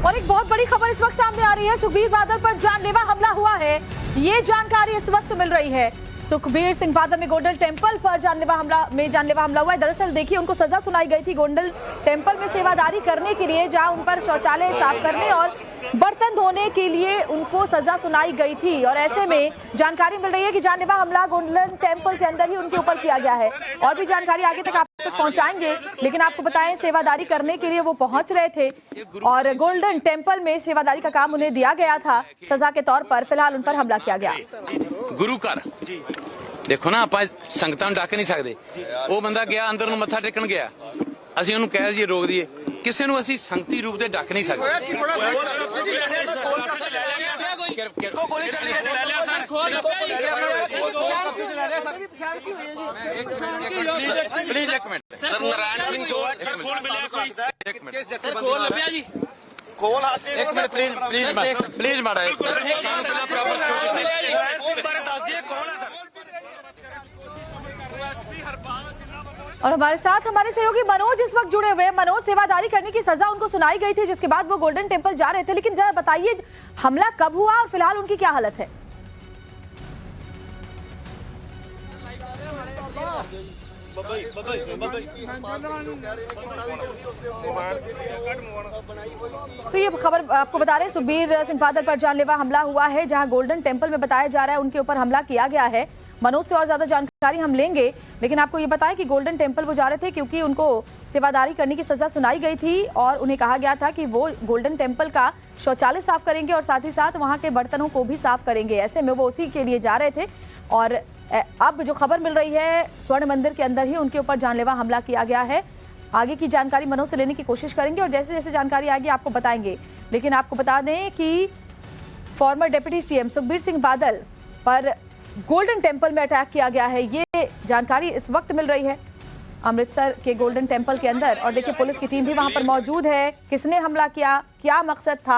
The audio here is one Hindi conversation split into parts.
और एक बहुत बड़ी खबर इस वक्त सामने आ रही है। सुखबीर बादल पर जानलेवा हमला हुआ है, ये जानकारी इस वक्त मिल रही है। सुखबीर सिंह बादल में गोल्डन टेंपल पर जानलेवा हमला हुआ है। दरअसल देखिए, उनको सजा सुनाई गई थी गोल्डन टेंपल में सेवादारी करने के लिए, जहां उन पर शौचालय साफ करने और बर्तन धोने के लिए उनको सजा सुनाई गई थी। और ऐसे में जानकारी मिल रही है कि जानलेवा हमला गोल्डन टेंपल के अंदर ही उनके ऊपर किया गया है। और भी जानकारी आगे तक आप तक पहुंचाएंगे, लेकिन आपको बताएं सेवादारी करने के लिए वो पहुंच रहे थे और गोल्डन टेंपल में सेवादारी का काम उन्हें दिया गया था सजा के तौर पर। फिलहाल उन पर हमला किया गया। गुरु घर देखो ना, ਆਪਾਂ ਸੰਗਤਾਂ ਨੂੰ ਡੱਕ ਨਹੀਂ ਸਕਦੇ। ਉਹ ਬੰਦਾ ਗਿਆ ਅੰਦਰ ਨੂੰ ਮੱਥਾ ਟੇਕਣ ਗਿਆ, ਅਸੀਂ ਉਹਨੂੰ ਕਹਿ ਜੀ ਰੋਕ ਦਈਏ, ਕਿਸੇ ਨੂੰ ਅਸੀਂ ਸੰਗਤੀ ਰੂਪ ਦੇ ਡੱਕ ਨਹੀਂ ਸਕਦੇ। प्लीज एक मिनट सर, नारायण सिंह जो सर खोल मिलिਆ ਕੋਈ एक मिनट सर खोल ਲੱਭਿਆ जी, खोल आते एक मिनट प्लीज प्लीज माड़ा है सर, बारे ਦੱਸ ਦਿਏ कौन है सर। और हमारे साथ हमारे सहयोगी मनोज इस वक्त जुड़े हुए हैं। मनोज, सेवादारी करने की सजा उनको सुनाई गई थी, जिसके बाद वो गोल्डन टेंपल जा रहे थे, लेकिन जरा बताइए हमला कब हुआ और फिलहाल उनकी क्या हालत है? तो ये खबर आपको बता रहे हैं, सुखबीर सिंह बादल पर जानलेवा हमला हुआ है, जहां गोल्डन टेंपल में बताया जा रहा है उनके ऊपर हमला किया गया है। मनोज से और ज्यादा जानकारी हम लेंगे, लेकिन आपको ये बताएं कि गोल्डन टेंपल वो जा रहे थे क्योंकि उनको सेवादारी करने की सजा सुनाई गई थी और उन्हें कहा गया था कि वो गोल्डन टेंपल का शौचालय साफ करेंगे और साथ ही साथ वहां के बर्तनों को भी साफ करेंगे। ऐसे में वो उसी के लिए जा रहे थे और अब जो खबर मिल रही है, स्वर्ण मंदिर के अंदर ही उनके ऊपर जानलेवा हमला किया गया है। आगे की जानकारी मनोज से लेने की कोशिश करेंगे और जैसे जैसे जानकारी आएगी आपको बताएंगे। लेकिन आपको बता दें कि farmer deputy CM Sukhbir Singh Badal पर गोल्डन टेंपल में अटैक किया गया है, ये जानकारी इस वक्त मिल रही है अमृतसर के गोल्डन टेंपल के अंदर। और देखिए, पुलिस की टीम भी वहां पर मौजूद है। किसने हमला किया, क्या मकसद था,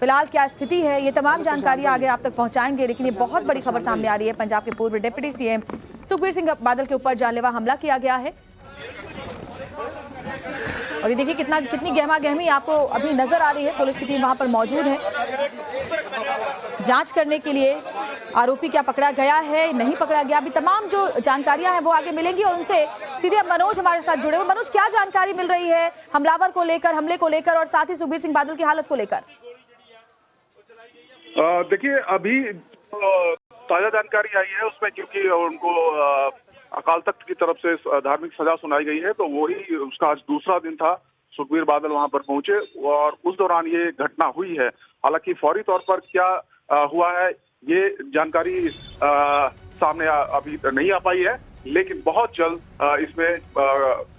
फिलहाल क्या स्थिति है, ये तमाम जानकारी आगे आप तक पहुंचाएंगे। लेकिन ये बहुत बड़ी खबर सामने आ रही है, पंजाब के पूर्व डिप्टी सीएम सुखबीर सिंह बादल के ऊपर जानलेवा हमला किया गया है। और ये देखिए कितनी गहमा गहमी आपको अभी नजर आ रही है। पुलिस की टीम वहां पर मौजूद है जांच करने के लिए। आरोपी क्या पकड़ा गया है, नहीं पकड़ा गया, अभी तमाम जो जानकारियां हैं वो आगे मिलेंगी। और उनसे सीधे मनोज हमारे साथ जुड़े हुए। मनोज, क्या जानकारी मिल रही है हमलावर को लेकर, हमले को लेकर और साथ ही सुखबीर सिंह बादल की हालत को लेकर? देखिए, अभी ताजा जानकारी आई है उसमें, क्योंकि उनको अकाल तख्त की तरफ से धार्मिक सजा सुनाई गई है, तो वही उसका आज दूसरा दिन था। सुखबीर बादल वहां पर पहुंचे और उस दौरान ये घटना हुई है। हालांकि फौरी तौर पर क्या हुआ है ये जानकारी सामने अभी नहीं आ पाई है, लेकिन बहुत जल्द इसमें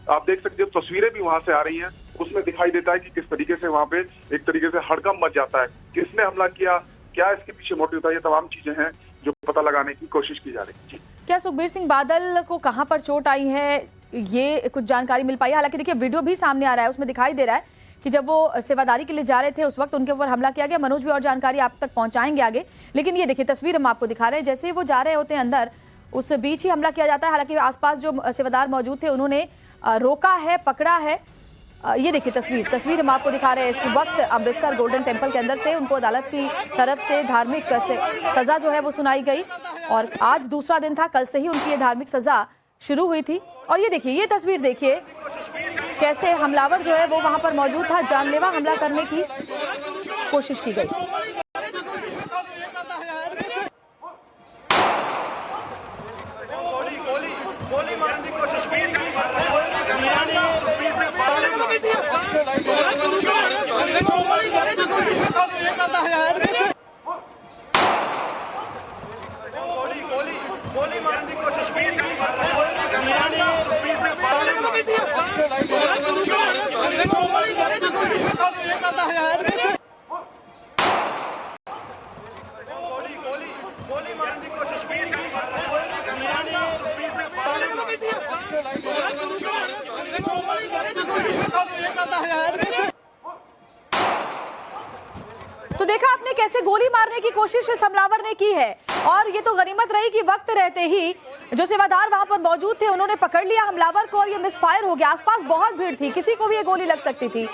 आप देख सकते हो तस्वीरें भी वहां से आ रही हैं, उसमें दिखाई देता है कि किस तरीके से वहां पे एक तरीके से हड़कंप मच जाता है। किसने हमला किया, क्या इसके पीछे मोटिव था, ये तमाम चीजें हैं जो पता लगाने की कोशिश की जा रही है। क्या सुखबीर सिंह बादल को कहां पर चोट आई है, ये कुछ जानकारी मिल पाई है? हालांकि देखिए, वीडियो भी सामने आ रहा है, उसमें दिखाई दे रहा है कि जब वो सेवादारी के लिए जा रहे थे उस वक्त उनके ऊपर हमला किया गया। मनोज भी और जानकारी आप तक पहुंचाएंगे आगे, लेकिन ये देखिए तस्वीर हम आपको दिखा रहे हैं। जैसे ही वो जा रहे होते हैं अंदर, उस बीच ही हमला किया जाता है। हालांकि आसपास जो सेवादार मौजूद थे उन्होंने रोका है, पकड़ा है। ये देखिए तस्वीर हम आपको दिखा रहे हैं इस वक्त अमृतसर गोल्डन टेंपल के अंदर से। उनको अदालत की तरफ से धार्मिक सजा जो है वो सुनाई गई और आज दूसरा दिन था, कल से ही उनकी ये धार्मिक सजा शुरू हुई थी। और ये देखिए, ये तस्वीर देखिए कैसे हमलावर जो है वो वहां पर मौजूद था, जानलेवा हमला करने की कोशिश की गई। गोली मारने की कोशिश की तो देखा आपने कैसे गोली मारने की कोशिश इस हमलावर ने की है। और ये तो गनीमत रही कि वक्त रहते ही जो सेवादार वहां पर मौजूद थे उन्होंने पकड़ लिया हमलावर को और ये मिसफायर हो गया। आसपास बहुत भीड़ थी, किसी को भी ये गोली लग सकती थी।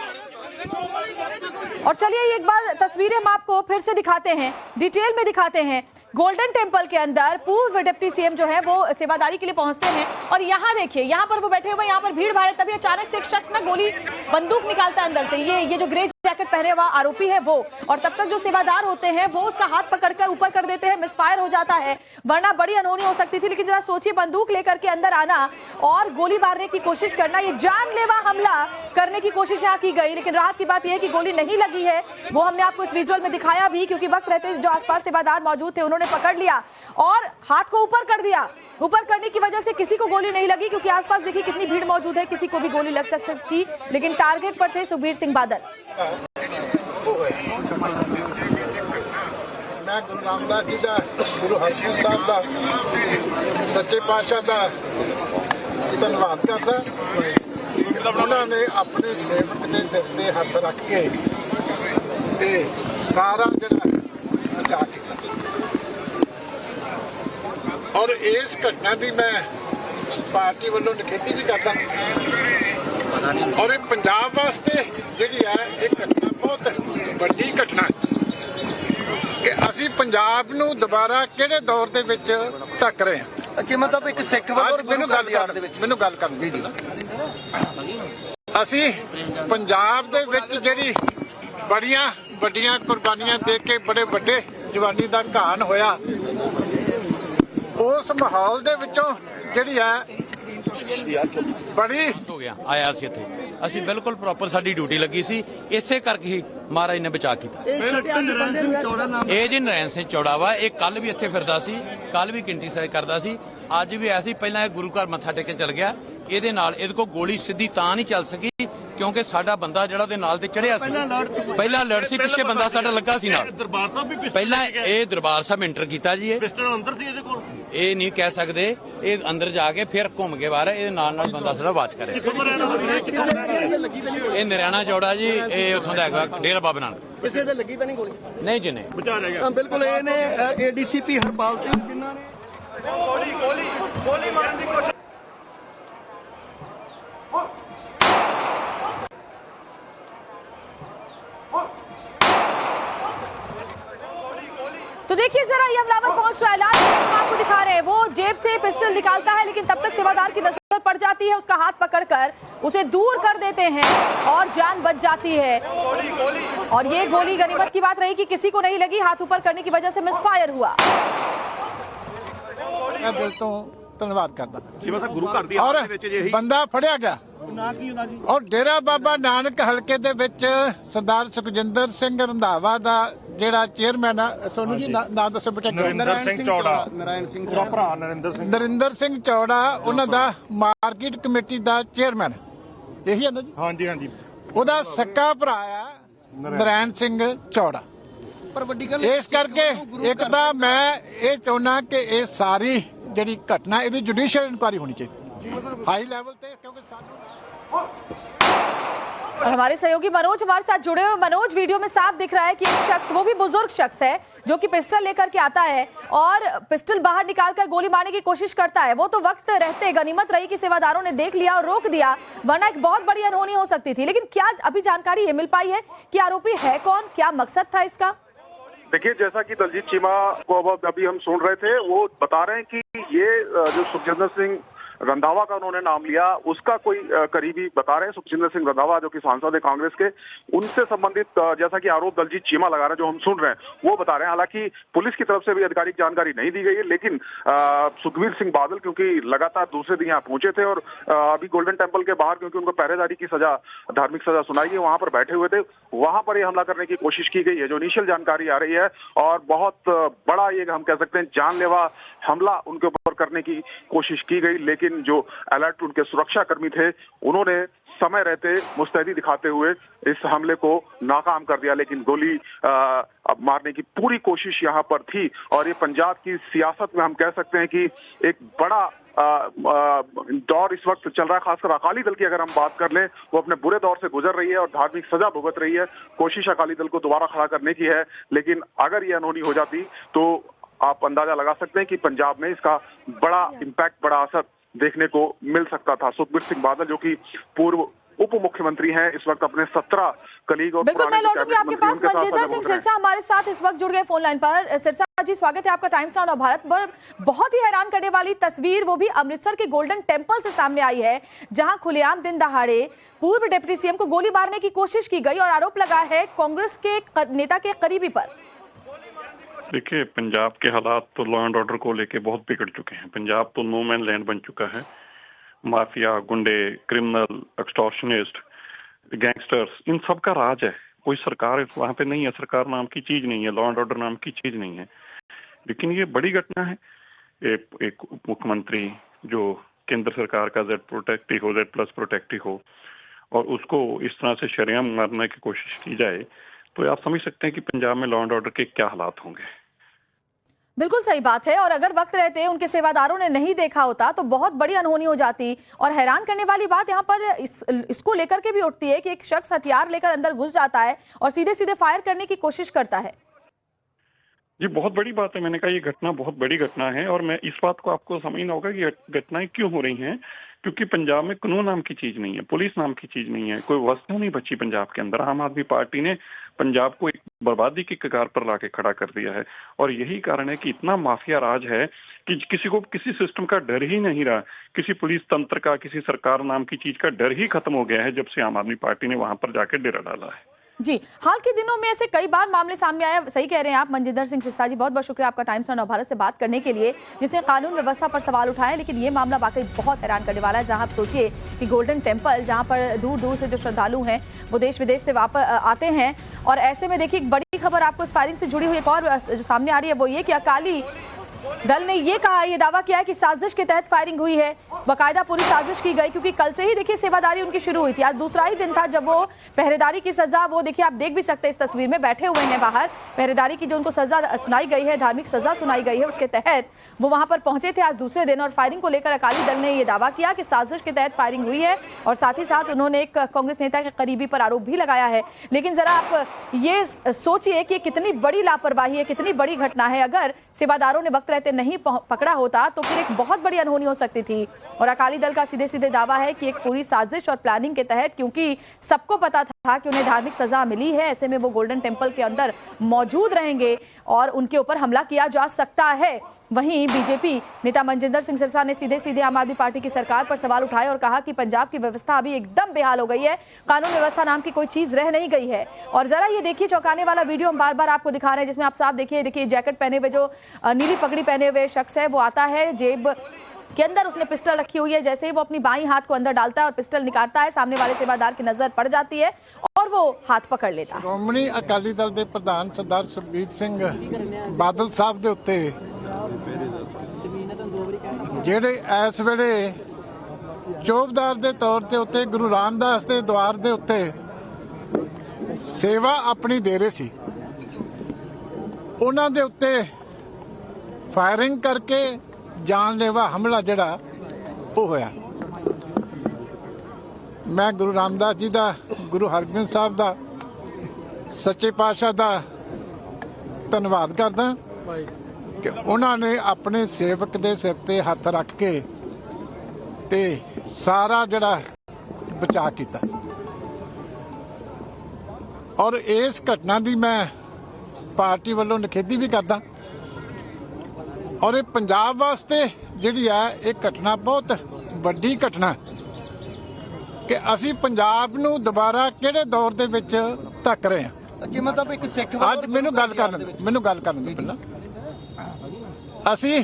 और चलिए एक बार तस्वीरें हम आपको फिर से दिखाते हैं, डिटेल में दिखाते हैं। गोल्डन टेम्पल के अंदर पूर्व डिप्टी सीएम जो है वो सेवादारी के लिए पहुंचते हैं और यहाँ देखिए, यहाँ पर वो बैठे हुए, यहाँ पर भीड़ भाड़ है, तभी अचानक से एक शख्स ना गोली बंदूक निकालता है अंदर से। ये जो ग्रे जैकेट पहने हुआ आरोपी है वो, और तब तक जो सेवादार होते हैं वो उसका हाथ पकड़कर ऊपर कर देते हैं, मिसफायर हो जाता है, वरना बड़ी अनहोनी हो सकती थी। लेकिन जरा सोचिए, बंदूक लेकर के अंदर आना और गोली मारने की कोशिश करना, ये जानलेवा हमला करने की कोशिश यहाँ की गई। लेकिन राहत की बात यह है कि गोली नहीं लगी है, वो हमने आपको इस विजुअल में दिखाया भी, क्योंकि वक्त रहते जो आसपास सेवादार मौजूद थे उन्होंने पकड़ लिया और हाथ को ऊपर कर दिया। ऊपर करने की वजह से किसी को गोली नहीं लगी, क्योंकि आसपास देखिए कितनी भीड़ मौजूद है, किसी को भी गोली लग सकती थी, लेकिन टारगेट पर थे सुखबीर सिंह बादल। मैं गुरु रामदास जी का, गुरु हरगोबिंद साहब का, सच्चे पातशाह का धन्यवाद करता। उन्होंने अपने सेवक के सिर ते हथ रख के सारा जड़ा बचा के, और इस घटना की मैं पार्टी वालों निखेधी भी करता, और ये पंजाब वास्ते जिहड़ी है एक घटना बहुत वड्डी घटना कि असी पंजाब नूं दोबारा किहड़े दौर दे विच धक रहे हैं। कि मतलब एक सिख वालों मैनूं गल करनी असी पंजाब दे विच जिहड़ी बड़ियां वड्डियां कुर्बानियां दे के बड़े वड्डे जवानी दा घान होया, उस माहौल दे विचों जिहड़ी है बड़ी हो गया आया सी इत्थे, ਅਸੀਂ ਬਿਲਕੁਲ ਪ੍ਰੋਪਰ ਸਾਡੀ ਡਿਊਟੀ ਲੱਗੀ ਸੀ, ਇਸੇ ਕਰਕੇ ਹੀ ਮਹਾਰਾਜ ਨੇ ਬਚਾ ਕੀਤਾ। ਇਹ ਜੀ ਨਰੈਣ ਸਿੰਘ ਚੌੜਾ ਵਾ, ਇਹ ਕੱਲ ਵੀ ਇੱਥੇ ਫਿਰਦਾ ਸੀ, ਕੱਲ ਵੀ ਗਿਣਤੀ ਸਾਈ ਕਰਦਾ ਸੀ, ਅੱਜ ਵੀ ਆਇਆ ਸੀ। ਪਹਿਲਾਂ ਇਹ ਗੁਰੂ ਘਰ ਮੱਥਾ ਟੇਕ ਕੇ ਚਲ ਗਿਆ, ਇਹਦੇ ਨਾਲ ਇਹਦੇ ਕੋਲ ਗੋਲੀ ਸਿੱਧੀ ਤਾਂ ਨਹੀਂ ਚੱਲ ਸਕੀ ਕਿਉਂਕਿ ਸਾਡਾ ਬੰਦਾ ਜਿਹੜਾ ਉਹਦੇ ਨਾਲ ਤੇ ਚੜਿਆ ਸੀ, ਪਹਿਲਾਂ ਲੜ ਸੀ, ਪਿੱਛੇ ਬੰਦਾ ਸਾਡਾ ਲੱਗਾ ਸੀ ਨਾਲ। ਪਹਿਲਾਂ ਇਹ ਦਰਬਾਰ ਸਾਹਿਬ ਇੰਟਰ ਕੀਤਾ ਜੀ, ਇਹ ਨਹੀਂ ਕਹਿ ਸਕਦੇ, ਇਹ ਅੰਦਰ ਜਾ ਕੇ ਫਿਰ ਘੁੰਮ ਕੇ ਬਾਹਰ ਇਹਦੇ ਨਾਲ ਬੰਦਾ ਸਾਡਾ ਵਾਚ ਕਰਿਆ। ਇਹ ਨਰਿਆਣਾ ਚੌੜਾ ਜੀ, ਇਹ ਉੱਥੋਂ ਦਾ ਹੈਗਾ ਡੇਰਾ ਬਾਬਾ ਨਾਨਕ। ਕਿਸੇ ਦੇ ਲੱਗੀ ਤਾਂ ਨਹੀਂ ਗੋਲੀ? ਨਹੀਂ ਜੀ, ਨਹੀਂ। ਬਿਲਕੁਲ ਇਹ ਨੇ ਏਡੀਸੀਪੀ ਹਰਪਾਲ ਸਿੰਘ ਜਿਨ੍ਹਾਂ ਨੇ ਗੋਲੀ ਮਾਰਨ ਦੀ ਕੋਸ਼ਿਸ਼। तो देखिए जरा ये हमलावर पहुंच रहा है, लाल हम आपको दिखा रहे हैं, वो जेब से पिस्टल निकालता है, लेकिन तब तक सेवादार की नजर पड़ जाती है, उसका हाथ पकड़कर उसे दूर कर देते हैं और जान बच जाती है। और ये गोली गनीमत की बात रही कि किसी को नहीं लगी, हाथ ऊपर करने की वजह से मिसफायर हुआ। मैं दिल तो धन्यवाद करता। और बंदा फड़िया गया, और डेरा बाबा नानक हलके दे विच सरदार सुखजिंदर सिंह रंधावा दा ਜਿਹੜਾ ਚੇਅਰਮੈਨ ਆ, ਸੋਨੂ ਜੀ ਨਾਮ ਦੱਸੋ ਬੇਟਾ। ਨਰਿੰਦਰ ਸਿੰਘ ਚੌੜਾ, ਨਰਿੰਦਰ ਸਿੰਘ ਚੌੜਾ ਉਹਨਾਂ ਦਾ ਮਾਰਕੀਟ ਕਮੇਟੀ ਦਾ ਚੇਅਰਮੈਨ, ਇਹੀ ਹੈ ਨਾ ਜੀ? ਹਾਂਜੀ ਹਾਂਜੀ। ਉਹਦਾ ਸੱਕਾ ਭਰਾ ਆ ਨਰੈਣ ਸਿੰਘ ਚੌੜਾ। ਪਰ ਵੱਡੀ ਗੱਲ ਇਸ ਕਰਕੇ ਇੱਕ ਤਾਂ ਮੈਂ ਇਹ ਚਾਹੁੰਦਾ ਕਿ ਇਹ ਸਾਰੀ ਜਿਹੜੀ ਘਟਨਾ ਇਹਦੀ ਜੁਡੀਸ਼ੀਅਲ ਇਨਕੁਆਇਰੀ ਹੋਣੀ ਚਾਹੀਦੀ हाई लेवल पे, क्योंकि और हमारे सहयोगी मनोज हमारे साथ जुड़े हुए। मनोज, वीडियो में साफ दिख रहा है कि एक शख्स, वो भी बुजुर्ग शख्स है, जो कि पिस्टल लेकर के आता है और पिस्टल बाहर निकालकर गोली मारने की कोशिश करता है। वो तो वक्त रहते गनीमत रही कि सेवादारों ने देख लिया और रोक दिया, वरना एक बहुत बड़ी अनहोनी हो सकती थी। लेकिन क्या अभी जानकारी ये मिल पाई है कि आरोपी है कौन, क्या मकसद था इसका? देखिए, जैसा कि दलजीत चीमा को अभी हम सुन रहे थे, वो बता रहे हैं कि ये जो सुखजिंदर सिंह रंधावा का उन्होंने नाम लिया, उसका कोई करीबी बता रहे हैं। सुखजिंदर सिंह रंधावा जो कि सांसद है कांग्रेस के, उनसे संबंधित जैसा कि आरोप दलजीत चीमा लगा रहे हैं, जो हम सुन रहे हैं वो बता रहे हैं। हालांकि पुलिस की तरफ से भी आधिकारिक जानकारी नहीं दी गई है, लेकिन सुखबीर सिंह बादल क्योंकि लगातार दूसरे दिन यहाँ पहुंचे थे और अभी गोल्डन टेम्पल के बाहर, क्योंकि उनको पहरेदारी की सजा, धार्मिक सजा सुनाई है, वहां पर बैठे हुए थे, वहां पर ये हमला करने की कोशिश की गई है, जो इनिशियल जानकारी आ रही है। और बहुत बड़ा ये हम कह सकते हैं जानलेवा हमला उनके ऊपर करने की कोशिश की गई, लेकिन जो अलर्ट उनके सुरक्षा कर्मी थे उन्होंने समय रहते मुस्तैदी दिखाते हुए इस हमले को नाकाम कर दिया। लेकिन गोली मारने की पूरी कोशिश यहाँ पर थी। और ये पंजाब की सियासत में हम कह सकते हैं कि एक बड़ा दौर इस वक्त चल रहा है। खासकर अकाली दल की अगर हम बात कर लें, वो अपने बुरे दौर से गुजर रही है और धार्मिक सजा भुगत रही है। कोशिश अकाली दल को दोबारा खड़ा करने की है, लेकिन अगर ये अनहोनी हो जाती तो आप अंदाजा लगा सकते हैं कि पंजाब में इसका बड़ा इम्पैक्ट, बड़ा असर देखने को मिल सकता था। सुखबीर सिंह बादल जो कि पूर्व उप मुख्यमंत्री हैं इस वक्त अपने 17 कलीग और बिल्कुल, मैं पुराने लौटूंगी आपके कैबिनेट पास। मंत्रियों के साथ मनजिंदर साझा सिंह बोल रहे हैं। सिरसा हमारे साथ इस वक्त जुड़ गए फोन लाइन पर। सिरसा जी, स्वागत है आपका टाइम्स नाउ भारत पर। बहुत ही हैरान करने वाली तस्वीर वो भी अमृतसर के गोल्डन टेम्पल से सामने आई है, जहां खुलेआम दिन दहाड़े पूर्व डिप्टी सीएम को गोली मारने की कोशिश की गई और आरोप लगा है कांग्रेस के नेता के करीबी पर। देखिए, पंजाब के हालात तो लॉ एंड ऑर्डर को लेके बहुत बिगड़ चुके हैं। पंजाब तो नो मैन लैंड बन चुका है। माफिया, गुंडे, क्रिमिनल, एक्सटॉर्शनिस्ट, गैंगस्टर्स, इन सब का राज है। कोई सरकार वहां पे नहीं है। सरकार नाम की चीज नहीं है, लॉ एंड ऑर्डर नाम की चीज नहीं है। लेकिन ये बड़ी घटना है। एक उप मुख्यमंत्री जो केंद्र सरकार का जेड प्लस प्रोटेक्टी हो और उसको इस तरह से शरेआम मारने की कोशिश की जाए, तो आप समझ सकते हैं कि पंजाब में लॉ एंड ऑर्डर के क्या हालात होंगे। बिल्कुल सही बात है। और अगर वक्त रहते उनके सेवादारों ने नहीं देखा होता तो बहुत बड़ी अनहोनी हो जाती। और हैरान करने वाली बात यहाँ पर इसको लेकर के भी उठती है कि एक शख्स हथियार लेकर अंदर घुस जाता है और सीधे सीधे फायर करने की कोशिश करता है। ये बहुत बड़ी बात है। मैंने कहा ये घटना बहुत बड़ी घटना है और मैं इस बात को आपको समझना होगा कि घटनाएं क्यों हो रही हैं। क्योंकि पंजाब में कानून नाम की चीज नहीं है, पुलिस नाम की चीज नहीं है, कोई वस्तु नहीं बची पंजाब के अंदर। आम आदमी पार्टी ने पंजाब को एक बर्बादी की कगार पर लाके खड़ा कर दिया है और यही कारण है कि इतना माफिया राज है कि किसी को किसी सिस्टम का डर ही नहीं रहा। किसी पुलिस तंत्र का, किसी सरकार नाम की चीज का डर ही खत्म हो गया है जब से आम आदमी पार्टी ने वहां पर जाके डेरा डाला है। जी, हाल के दिनों में ऐसे कई बार मामले सामने आया। सही कह रहे हैं आप मनजिंदर सिंह सिरसा जी, बहुत बहुत शुक्रिया आपका टाइम्स नाउ भारत से बात करने के लिए, जिसने कानून व्यवस्था पर सवाल उठाए। लेकिन ये मामला वाकई बहुत हैरान करने वाला है, जहां आप सोचिए कि गोल्डन टेम्पल, जहां पर दूर दूर से जो श्रद्धालु हैं वो देश विदेश से वापस आते हैं। और ऐसे में देखिए, एक बड़ी खबर आपको इस फायरिंग से जुड़ी हुई एक और जो सामने आ रही है वो ये कि अकाली दल ने ये कहा, ये दावा किया है कि साजिश के तहत फायरिंग हुई है। बाकायदा पूरी साजिश की गई, क्योंकि कल से ही देखिए सेवादारी उनकी शुरू हुई थी। आज दूसरा ही दिन था जब वो पहरेदारी की सजा, वो देखिए आप देख भी सकते हैं इस तस्वीर में, बैठे हुए हैं बाहर। पहरेदारी की जो उनको सजा सुनाई गई है, धार्मिक सजा सुनाई गई है, उसके तहत वो वहां पर पहुंचे थे आज दूसरे दिन। और फायरिंग को लेकर अकाली दल ने यह दावा किया कि साजिश के तहत फायरिंग हुई है और साथ ही साथ उन्होंने एक कांग्रेस नेता के करीबी पर आरोप भी लगाया है। लेकिन जरा आप ये सोचिए कि कितनी बड़ी लापरवाही है, कितनी बड़ी घटना है। अगर सेवादारों ने वक्त रहते नहीं पकड़ा होता तो फिर एक बहुत बड़ी अनहोनी हो सकती थी। और अकाली दल का सीधे सीधे दावा है कि एक पूरी साजिश और प्लानिंग के तहत, क्योंकि सबको पता था कि उन्हें धार्मिक सजा मिली है, ऐसे में वो गोल्डन टेम्पल के अंदर मौजूद रहेंगे और उनके ऊपर हमला किया जा सकता है। वहीं बीजेपी नेता मनजिंदर सिंह सिरसा ने सीधे सीधे आम आदमी पार्टी की सरकार पर सवाल उठाए और कहा कि पंजाब की व्यवस्था अभी एकदम बेहाल हो गई है, कानून व्यवस्था नाम की कोई चीज रह नहीं गई है। और जरा ये देखिए चौंकाने वाला वीडियो हम बार बार आपको दिखा रहे हैं, जिसमें आप साफ देखिए जैकेट पहने हुए जो नीली पगड़ी पहने हुए शख्स है वो आता है, जेब के अंदर उसने पिस्टल रखी हुई है। जैसे ही वो अपनी बाईं हाथ को अंदर डालता है और पिस्टल निकालता है, सामने वाले सेवादार की नजर पड़ जाती है और वो हाथ पकड़ लेता है। ਸ਼੍ਰੋਮਣੀ ਅਕਾਲੀ ਦਲ ਦੇ ਪ੍ਰਧਾਨ ਸਰਦਾਰ ਸੁਖਬੀਰ ਸਿੰਘ ਬਾਦਲ ਸਾਹਿਬ ਦੇ ਉੱਤੇ ਜਿਹੜੇ ਇਸ ਵੇਲੇ ਚੌਬਦਾਰ ਦੇ ਤੌਰ ਤੇ ਉੱਤੇ ਗੁਰੂ ਰਾਮਦਾਸ ਦੇ ਦਵਾਰ ਦੇ ਉੱਤੇ ਸੇਵਾ ਆਪਣੀ ਦੇ ਰਹੇ ਸੀ, ਉਹਨਾਂ ਦੇ ਉੱਤੇ ਫਾਇਰਿੰਗ ਕਰਕੇ ਜਾਨਲੇਵਾ ਹਮਲਾ ਜਿਹੜਾ ਉਹ ਹੋਇਆ। ਮੈਂ ਗੁਰੂ ਰਾਮਦਾਸ ਜੀ ਦਾ, ਗੁਰੂ ਹਰਗੋਬਿੰਦ ਸਾਹਿਬ ਦਾ, ਸੱਚੇ ਪਾਤਸ਼ਾਹ ਦਾ ਧੰਨਵਾਦ ਕਰਦਾ ਕਿ ਉਹਨਾਂ ਨੇ ਆਪਣੇ ਸੇਵਕ ਦੇ ਸਿਰ ਤੇ ਹੱਥ ਰੱਖ ਕੇ ਤੇ ਸਾਰਾ ਜਿਹੜਾ ਬਚਾਅ ਕੀਤਾ। ਔਰ ਇਸ ਘਟਨਾ ਦੀ ਮੈਂ ਪਾਰਟੀ ਵੱਲੋਂ ਨਿਖੇਧੀ ਵੀ ਕਰਦਾ ਔਰ ਇਹ ਪੰਜਾਬ ਵਾਸਤੇ ਜਿਹੜੀ ਹੈ ਇਹ ਘਟਨਾ ਬਹੁਤ ਵੱਡੀ ਘਟਨਾ ਕਿ ਅਸੀਂ ਪੰਜਾਬ ਨੂੰ ਦੁਬਾਰਾ ਕਿਹੜੇ ਦੌਰ ਦੇ ਵਿੱਚ ਧੱਕ ਰਹੇ ਹਾਂ। ਕਿ ਮਤਲਬ ਇੱਕ ਸਿੱਖ ਅੱਜ ਮੈਨੂੰ ਗੱਲ ਕਰਨ ਦਿਓ ਪਹਿਲਾਂ। ਅਸੀਂ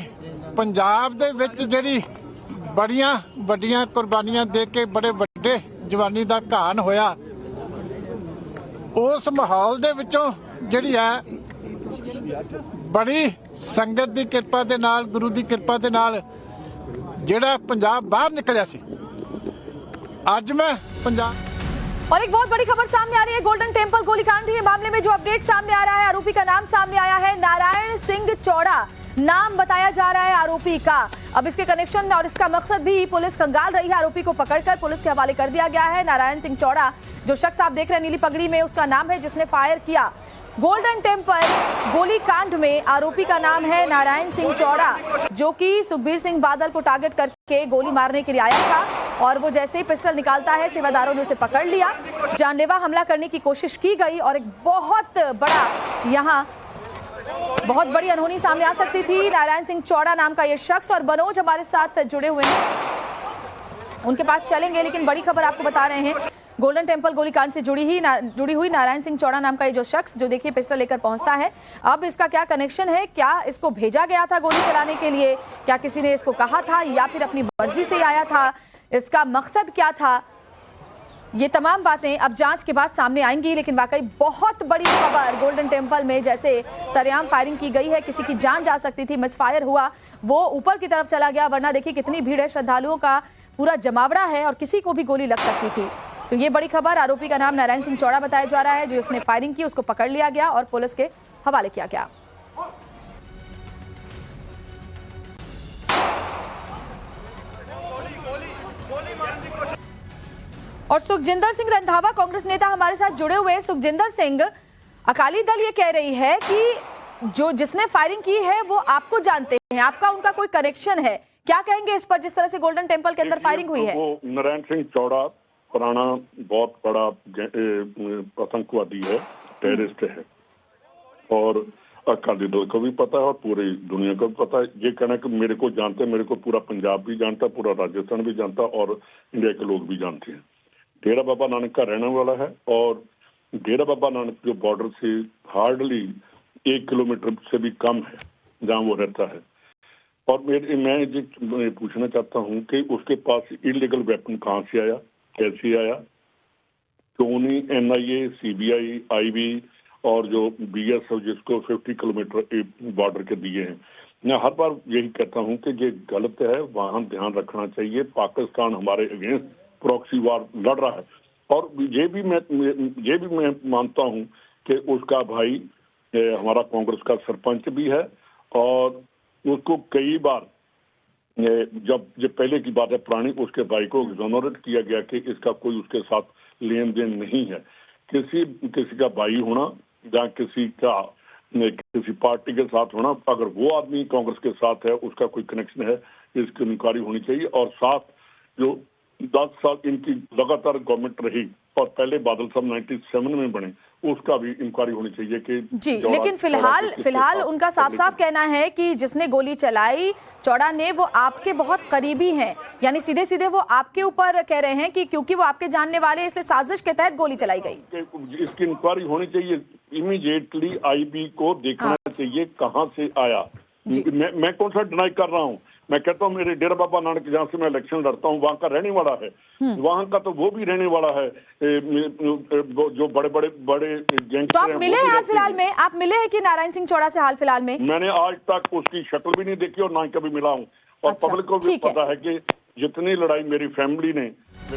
ਪੰਜਾਬ ਦੇ ਵਿੱਚ ਜਿਹੜੀ ਬੜੀਆਂ ਵੱਡੀਆਂ ਕੁਰਬਾਨੀਆਂ ਦੇ ਕੇ ਬੜੇ ਵੱਡੇ ਜਵਾਨੀ ਦਾ ਘਾਣ ਹੋਇਆ, ਉਸ ਮਾਹੌਲ ਦੇ ਵਿੱਚੋਂ ਜਿਹੜੀ ਹੈ ਬੜੀ ਸੰਗਤ ਦੀ ਕਿਰਪਾ ਦੇ ਨਾਲ, ਗੁਰੂ ਦੀ ਕਿਰਪਾ ਦੇ ਨਾਲ ਜਿਹੜਾ ਪੰਜਾਬ ਬਾਹਰ ਨਿਕਲਿਆ ਸੀ। आज मैं पंजाब। और एक बहुत बड़ी खबर सामने आ रही है, गोल्डन टेम्पल गोलीकांड के मामले में जो अपडेट सामने आ रहा है, आरोपी का नाम सामने आया है नारायण सिंह चौड़ा, नाम बताया जा रहा है आरोपी का। अब इसके कनेक्शन और इसका मकसद भी पुलिस कंगाल रही है, आरोपी को पकड़कर पुलिस के हवाले कर दिया गया है। नारायण सिंह चौड़ा जो शख्स आप देख रहे हैं नीली पगड़ी में, उसका नाम है जिसने फायर किया। गोल्डन टेम्पल गोलीकांड में आरोपी का नाम है नारायण सिंह चौड़ा, जो कि सुखबीर सिंह बादल को टारगेट करके गोली मारने के लिए आया था। और वो जैसे ही पिस्टल निकालता है सेवादारों ने उसे पकड़ लिया। जानलेवा हमला करने की कोशिश की गई और एक बहुत बड़ी अनहोनी सामने आ सकती थी। नारायण सिंह चौड़ा नाम का ये शख्स और मनोज हमारे साथ जुड़े हुए हैं, उनके पास चलेंगे, लेकिन बड़ी खबर आपको बता रहे हैं गोल्डन टेम्पल गोलीकांड से जुड़ी हुई नारायण सिंह चौड़ा नाम का ये जो शख्स जो देखिए पिस्टल लेकर पहुंचता है, अब इसका क्या कनेक्शन है? क्या इसको भेजा गया था गोली चलाने के लिए? क्या किसी ने इसको कहा था या फिर अपनी मर्जी से आया था? इसका मकसद क्या था? ये तमाम बातें अब जांच के बाद सामने आएंगी। लेकिन वाकई बहुत बड़ी खबर, गोल्डन टेम्पल में जैसे सरेआम फायरिंग की गई है, किसी की जान जा सकती थी, मिसफायर हुआ, वो ऊपर की तरफ चला गया, वरना देखिए कितनी भीड़ है, श्रद्धालुओं का पूरा जमावड़ा है और किसी को भी गोली लग सकती थी। तो ये बड़ी खबर, आरोपी का नाम नारायण सिंह चौड़ा बताया जा रहा है, जो उसने फायरिंग की उसको पकड़ लिया गया और पुलिस के हवाले किया गया। और सुखजिंदर सिंह रंधावा कांग्रेस नेता हमारे साथ जुड़े हुए हैं। सुखजिंदर सिंह, अकाली दल ये कह रही है कि जिसने फायरिंग की है वो आपको जानते हैं, आपका उनका कोई कनेक्शन है, क्या कहेंगे इस पर, जिस तरह से गोल्डन टेम्पल के अंदर फायरिंग हुई है? वो नारायण सिंह चौड़ा पुराना बहुत बड़ा आतंकवादी है, टेररिस्ट है, और अकाली दल को भी पता है और पूरी दुनिया को भी पता है। ये कहना कि मेरे को जानते हैं, मेरे को पूरा पंजाब भी जानता, पूरा राजस्थान भी जानता और इंडिया के लोग भी जानते हैं। डेरा बाबा नानक का रहने वाला है और डेरा बाबा नानक जो बॉर्डर से हार्डली 1 किलोमीटर से भी कम है जहाँ वो रहता है। और मैं ये पूछना चाहता हूँ कि उसके पास इलीगल वेपन कहाँ से आया, कैसे आया, क्यों नहीं NIA, CBI, IB और जो BSF जिसको 50 किलोमीटर बॉर्डर के दिए हैं। मैं हर बार यही कहता हूँ कि ये गलत है, वहाँ ध्यान रखना चाहिए। पाकिस्तान हमारे अगेंस्ट प्रॉक्सी वार लड़ रहा है और ये भी मैं मानता हूँ कि उसका भाई हमारा कांग्रेस का सरपंच भी है और उसको कई बार जब पहले की बात है पुरानी, उसके भाई को एक्सोनरेट किया गया कि इसका कोई उसके साथ लेन देन नहीं है। किसी का भाई होना या किसी पार्टी के साथ होना, अगर वो आदमी कांग्रेस के साथ है, उसका कोई कनेक्शन है, इसकी इंक्वायरी होनी चाहिए। और साथ जो 10 साल इनकी लगातार गवर्नमेंट रही और पहले बादल साहब 97 में बने, उसका भी इंक्वायरी होनी चाहिए कि जी। लेकिन फिलहाल उनका साफ कहना है कि जिसने गोली चलाई चौड़ा ने, वो आपके बहुत करीबी हैं, यानी सीधे सीधे वो आपके ऊपर कह रहे हैं कि क्योंकि वो आपके जानने वाले, इसलिए साजिश के तहत गोली चलाई गई। इसकी इंक्वायरी होनी चाहिए, इमीडिएटली IB को देखना चाहिए कहाँ से आया। मैं कौन सा डिनाई कर रहा हूँ, मैं कहता हूँ मेरे डेरा बाबा नानक जहाँ से मैं इलेक्शन लड़ता हूँ वहाँ का रहने वाला है, वहाँ का तो वो भी रहने वाला है, जो बड़े गैंगस्टर। तो आप मिले हाल फिलहाल में, आप मिले हैं कि नारायण सिंह चौड़ा से हाल फिलहाल में? मैंने आज तक उसकी शक्ल भी नहीं देखी और ना ही कभी मिला हूँ। और पब्लिक को भी पता है कि जितनी लड़ाई मेरी फैमिली ने।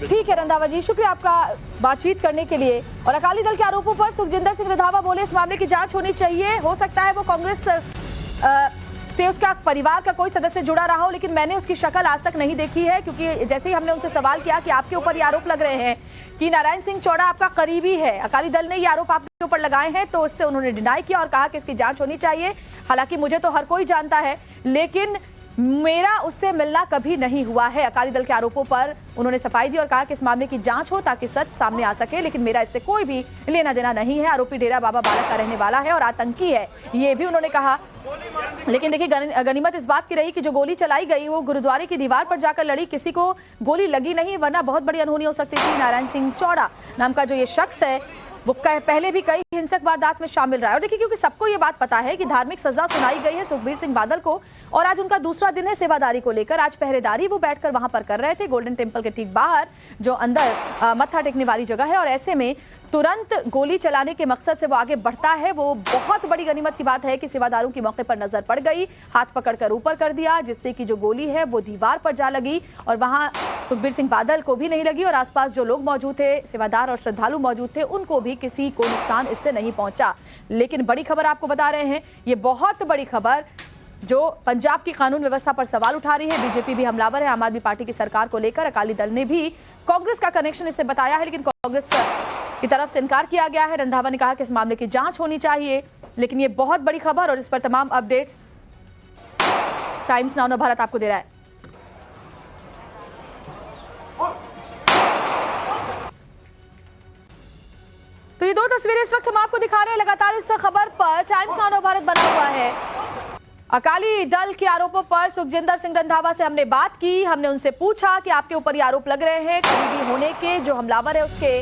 ठीक है रंधावा जी, शुक्रिया आपका बातचीत करने के लिए। और अकाली दल के आरोपों पर सुखजिंदर सिंह रंधावा बोले इस मामले की जांच होनी चाहिए, हो सकता है वो कांग्रेस से उसका परिवार का कोई सदस्य जुड़ा रहा हो, लेकिन मैंने उसकी शक्ल आज तक नहीं देखी है, क्योंकि जैसे ही हमने उनसे सवाल किया कि आपके ऊपर ये आरोप लग रहे हैं कि नारायण सिंह चौड़ा आपका करीबी है, अकाली दल ने ये आरोप आपके ऊपर लगाए हैं, तो उससे उन्होंने डिनाई किया और कहा कि इसकी जांच होनी चाहिए। हालांकि मुझे तो हर कोई जानता है, लेकिन मेरा उससे मिलना कभी नहीं हुआ है। अकाली दल के आरोपों पर उन्होंने सफाई दी और कहा कि इस मामले की जांच हो ताकि सच सामने आ सके, लेकिन मेरा इससे कोई भी लेना देना नहीं है। आरोपी डेरा बाबा बालक का रहने वाला है और आतंकी है, ये भी उन्होंने कहा। लेकिन देखिए गनीमत इस बात की रही कि जो गोली चलाई गई वो गुरुद्वारे की दीवार पर जाकर लड़ी, किसी को गोली लगी नहीं, वरना बहुत बड़ी अनहोनी हो सकती थी। नारायण सिंह चौड़ा नाम का जो ये शख्स है वो पहले भी कई हिंसक वारदात में शामिल रहा है। और देखिए क्योंकि सबको ये बात पता है कि धार्मिक सजा सुनाई गई है सुखबीर सिंह बादल को, और आज उनका दूसरा दिन है सेवादारी को लेकर। आज पहरेदारी वो बैठकर वहां पर कर रहे थे, गोल्डन टेम्पल के ठीक बाहर जो अंदर मत्था टेकने वाली जगह है, और ऐसे में तुरंत गोली चलाने के मकसद से वो आगे बढ़ता है। वो बहुत बड़ी गनीमत की बात है कि सेवादारों की मौके पर नजर पड़ गई, हाथ पकड़कर ऊपर कर दिया, जिससे कि जो गोली है वो दीवार पर जा लगी और वहां सुखबीर सिंह बादल को भी नहीं लगी, और आसपास जो लोग मौजूद थे, सेवादार और श्रद्धालु मौजूद थे, उनको भी किसी को नुकसान इससे नहीं पहुंचा। लेकिन बड़ी खबर आपको बता रहे हैं, ये बहुत बड़ी खबर जो पंजाब की कानून व्यवस्था पर सवाल उठा रही है। बीजेपी भी हमलावर है आम आदमी पार्टी की सरकार को लेकर। अकाली दल ने भी कांग्रेस का कनेक्शन इससे बताया है, लेकिन कांग्रेस की तरफ से इनकार किया गया है। रंधावा ने कहा कि इस मामले की जांच होनी चाहिए, लेकिन ये बहुत बड़ी खबर और इस पर तमाम अपडेट्स टाइम्स नाउ भारत आपको दे रहा है। तस्वीरें इस वक्त हम आपको दिखा रहे हैं। लगातार इस खबर पर टाइम्स नाउ भारत बना हुआ है। अकाली दल के आरोपों पर सुखजिंदर सिंह रंधावा से हमने बात की। हमने उनसे पूछा कि आपके ऊपर ये आरोप लग रहे हैं करीबी होने के, जो हमलावर है उसके,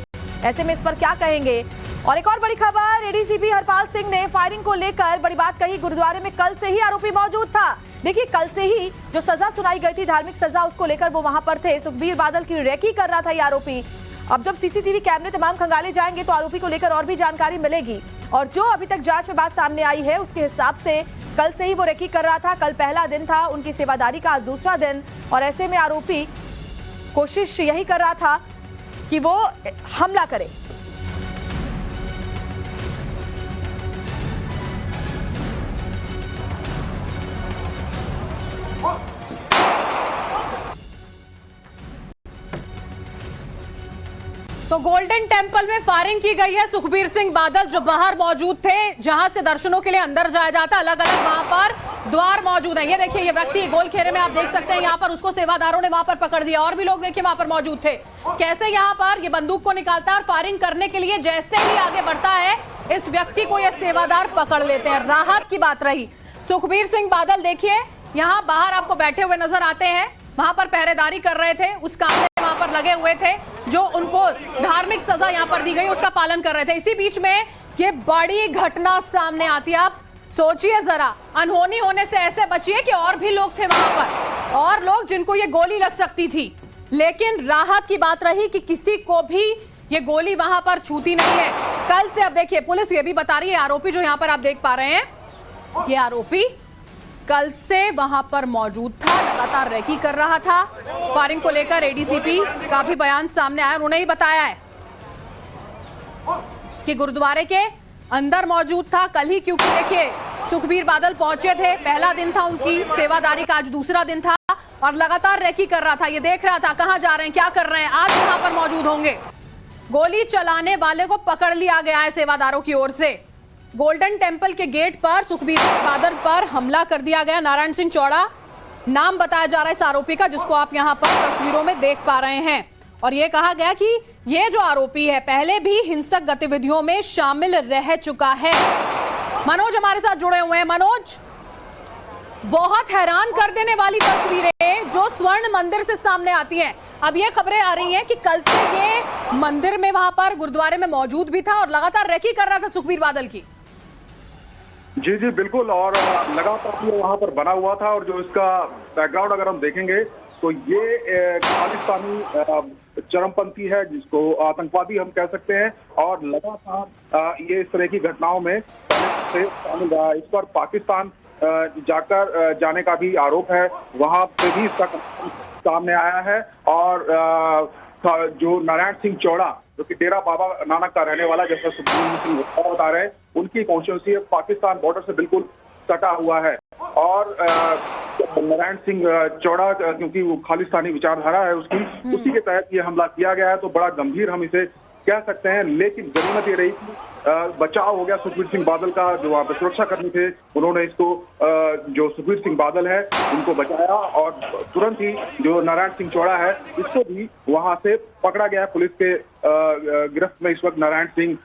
ऐसे में इस पर क्या कहेंगे। और एक और बड़ी खबर, एडीसीपी हरपाल सिंह ने फायरिंग को लेकर बड़ी बात कही। गुरुद्वारे में कल से ही आरोपी मौजूद था। देखिए, कल से ही जो सजा सुनाई गई थी, धार्मिक सजा, उसको लेकर वो वहां पर थे। सुखबीर बादल की रेकी कर रहा था ये आरोपी। अब जब सीसीटीवी कैमरे तमाम खंगाले जाएंगे तो आरोपी को लेकर और भी जानकारी मिलेगी। और जो अभी तक जांच में बात सामने आई है उसके हिसाब से कल से ही वो रेकी कर रहा था। कल पहला दिन था उनकी सेवादारी का, आज दूसरा दिन, और ऐसे में आरोपी कोशिश यही कर रहा था कि वो हमला करे। तो गोल्डन टेंपल में फायरिंग की गई है। सुखबीर सिंह बादल जो बाहर मौजूद थे, जहां से दर्शनों के लिए अंदर जाया जाता, अलग अलग वहां पर द्वार मौजूद है। ये देखिए, ये व्यक्ति गोल घेरे में आप देख सकते हैं, यहाँ पर उसको सेवादारों ने वहां पर पकड़ दिया। और भी लोग देखिए वहां पर मौजूद थे। कैसे यहाँ पर ये बंदूक को निकालता है और फायरिंग करने के लिए जैसे ही आगे बढ़ता है, इस व्यक्ति को ये सेवादार पकड़ लेते हैं। राहत की बात रही। सुखबीर सिंह बादल देखिए यहाँ बाहर आपको बैठे हुए नजर आते हैं, वहां पर पहरेदारी कर रहे थे, उस काम में वहां पर लगे हुए थे, जो उनको धार्मिक सजा यहां पर दी गई उसका पालन कर रहे थे। इसी बीच में ये बड़ी घटना सामने आती है। आप सोचिए जरा, अनहोनी होने से ऐसे बचिए कि और भी लोग थे वहां पर, और लोग जिनको ये गोली लग सकती थी। लेकिन राहत की बात रही कि किसी को भी ये गोली वहां पर छूती नहीं है। कल से अब देखिए, पुलिस ये भी बता रही है, आरोपी जो यहां पर आप देख पा रहे हैं, ये आरोपी कल से वहां पर मौजूद था, लगातार रेकी कर रहा था। फायरिंग को लेकर एडीसीपी का भी बयान सामने आया। उन्होंने ही बताया है कि गुरुद्वारे के अंदर मौजूद था कल ही, क्योंकि देखिए सुखबीर बादल पहुंचे थे, पहला दिन था उनकी सेवादारी का, आज दूसरा दिन था, और लगातार रेकी कर रहा था। ये देख रहा था कहां जा रहे हैं, क्या कर रहे हैं, आज यहां पर मौजूद होंगे। गोली चलाने वाले को पकड़ लिया गया है सेवादारों की ओर से। गोल्डन टेंपल के गेट पर सुखबीर बादल पर हमला कर दिया गया। नारायण सिंह चौड़ा नाम बताया जा रहा है इस आरोपी का, जिसको आप यहां पर तस्वीरों में देख पा रहे हैं। और यह कहा गया कि ये जो आरोपी है पहले भी हिंसक गतिविधियों में शामिल रह चुका है। मनोज हमारे साथ जुड़े हुए हैं। मनोज, बहुत हैरान कर देने वाली तस्वीरें जो स्वर्ण मंदिर से सामने आती हैं। अब ये खबरें आ रही हैं कि कल से ये मंदिर में, वहां पर गुरुद्वारे में मौजूद भी था और लगातार रेकी कर रहा था सुखबीर बादल की। जी जी बिल्कुल, और लगातार वहां पर बना हुआ था। और जो इसका बैकग्राउंड अगर हम देखेंगे तो ये खालिस्तानी चरमपंथी है, जिसको आतंकवादी हम कह सकते हैं, और लगातार ये इस तरह की घटनाओं में से शामिल रहा। इस पर पाकिस्तान जाने का भी आरोप है, वहां पे भी इसका सामने आया है। और जो नारायण सिंह चौड़ा, जो कि डेरा बाबा नानक का रहने वाला, जैसा सुखबीर सिंह बता रहे हैं, उनकी कॉन्स्टिट्यूंसी पाकिस्तान बॉर्डर से बिल्कुल सटा हुआ है। और नारायण सिंह चौड़ा, क्योंकि वो खालिस्तानी विचारधारा है उसकी, उसी के तहत ये हमला किया गया है। तो बड़ा गंभीर हम इसे कह सकते हैं। लेकिन गनीमत ये रही कि बचाव हो गया सुखबीर सिंह बादल का, जो वहां पर सुरक्षा कर्मी थे, उन्होंने इसको, जो सुखबीर सिंह बादल है उनको बचाया, और तुरंत ही जो नारायण सिंह चौड़ा है इसको भी वहां से पकड़ा गया। पुलिस के गिरफ्त में इस वक्त नारायण सिंह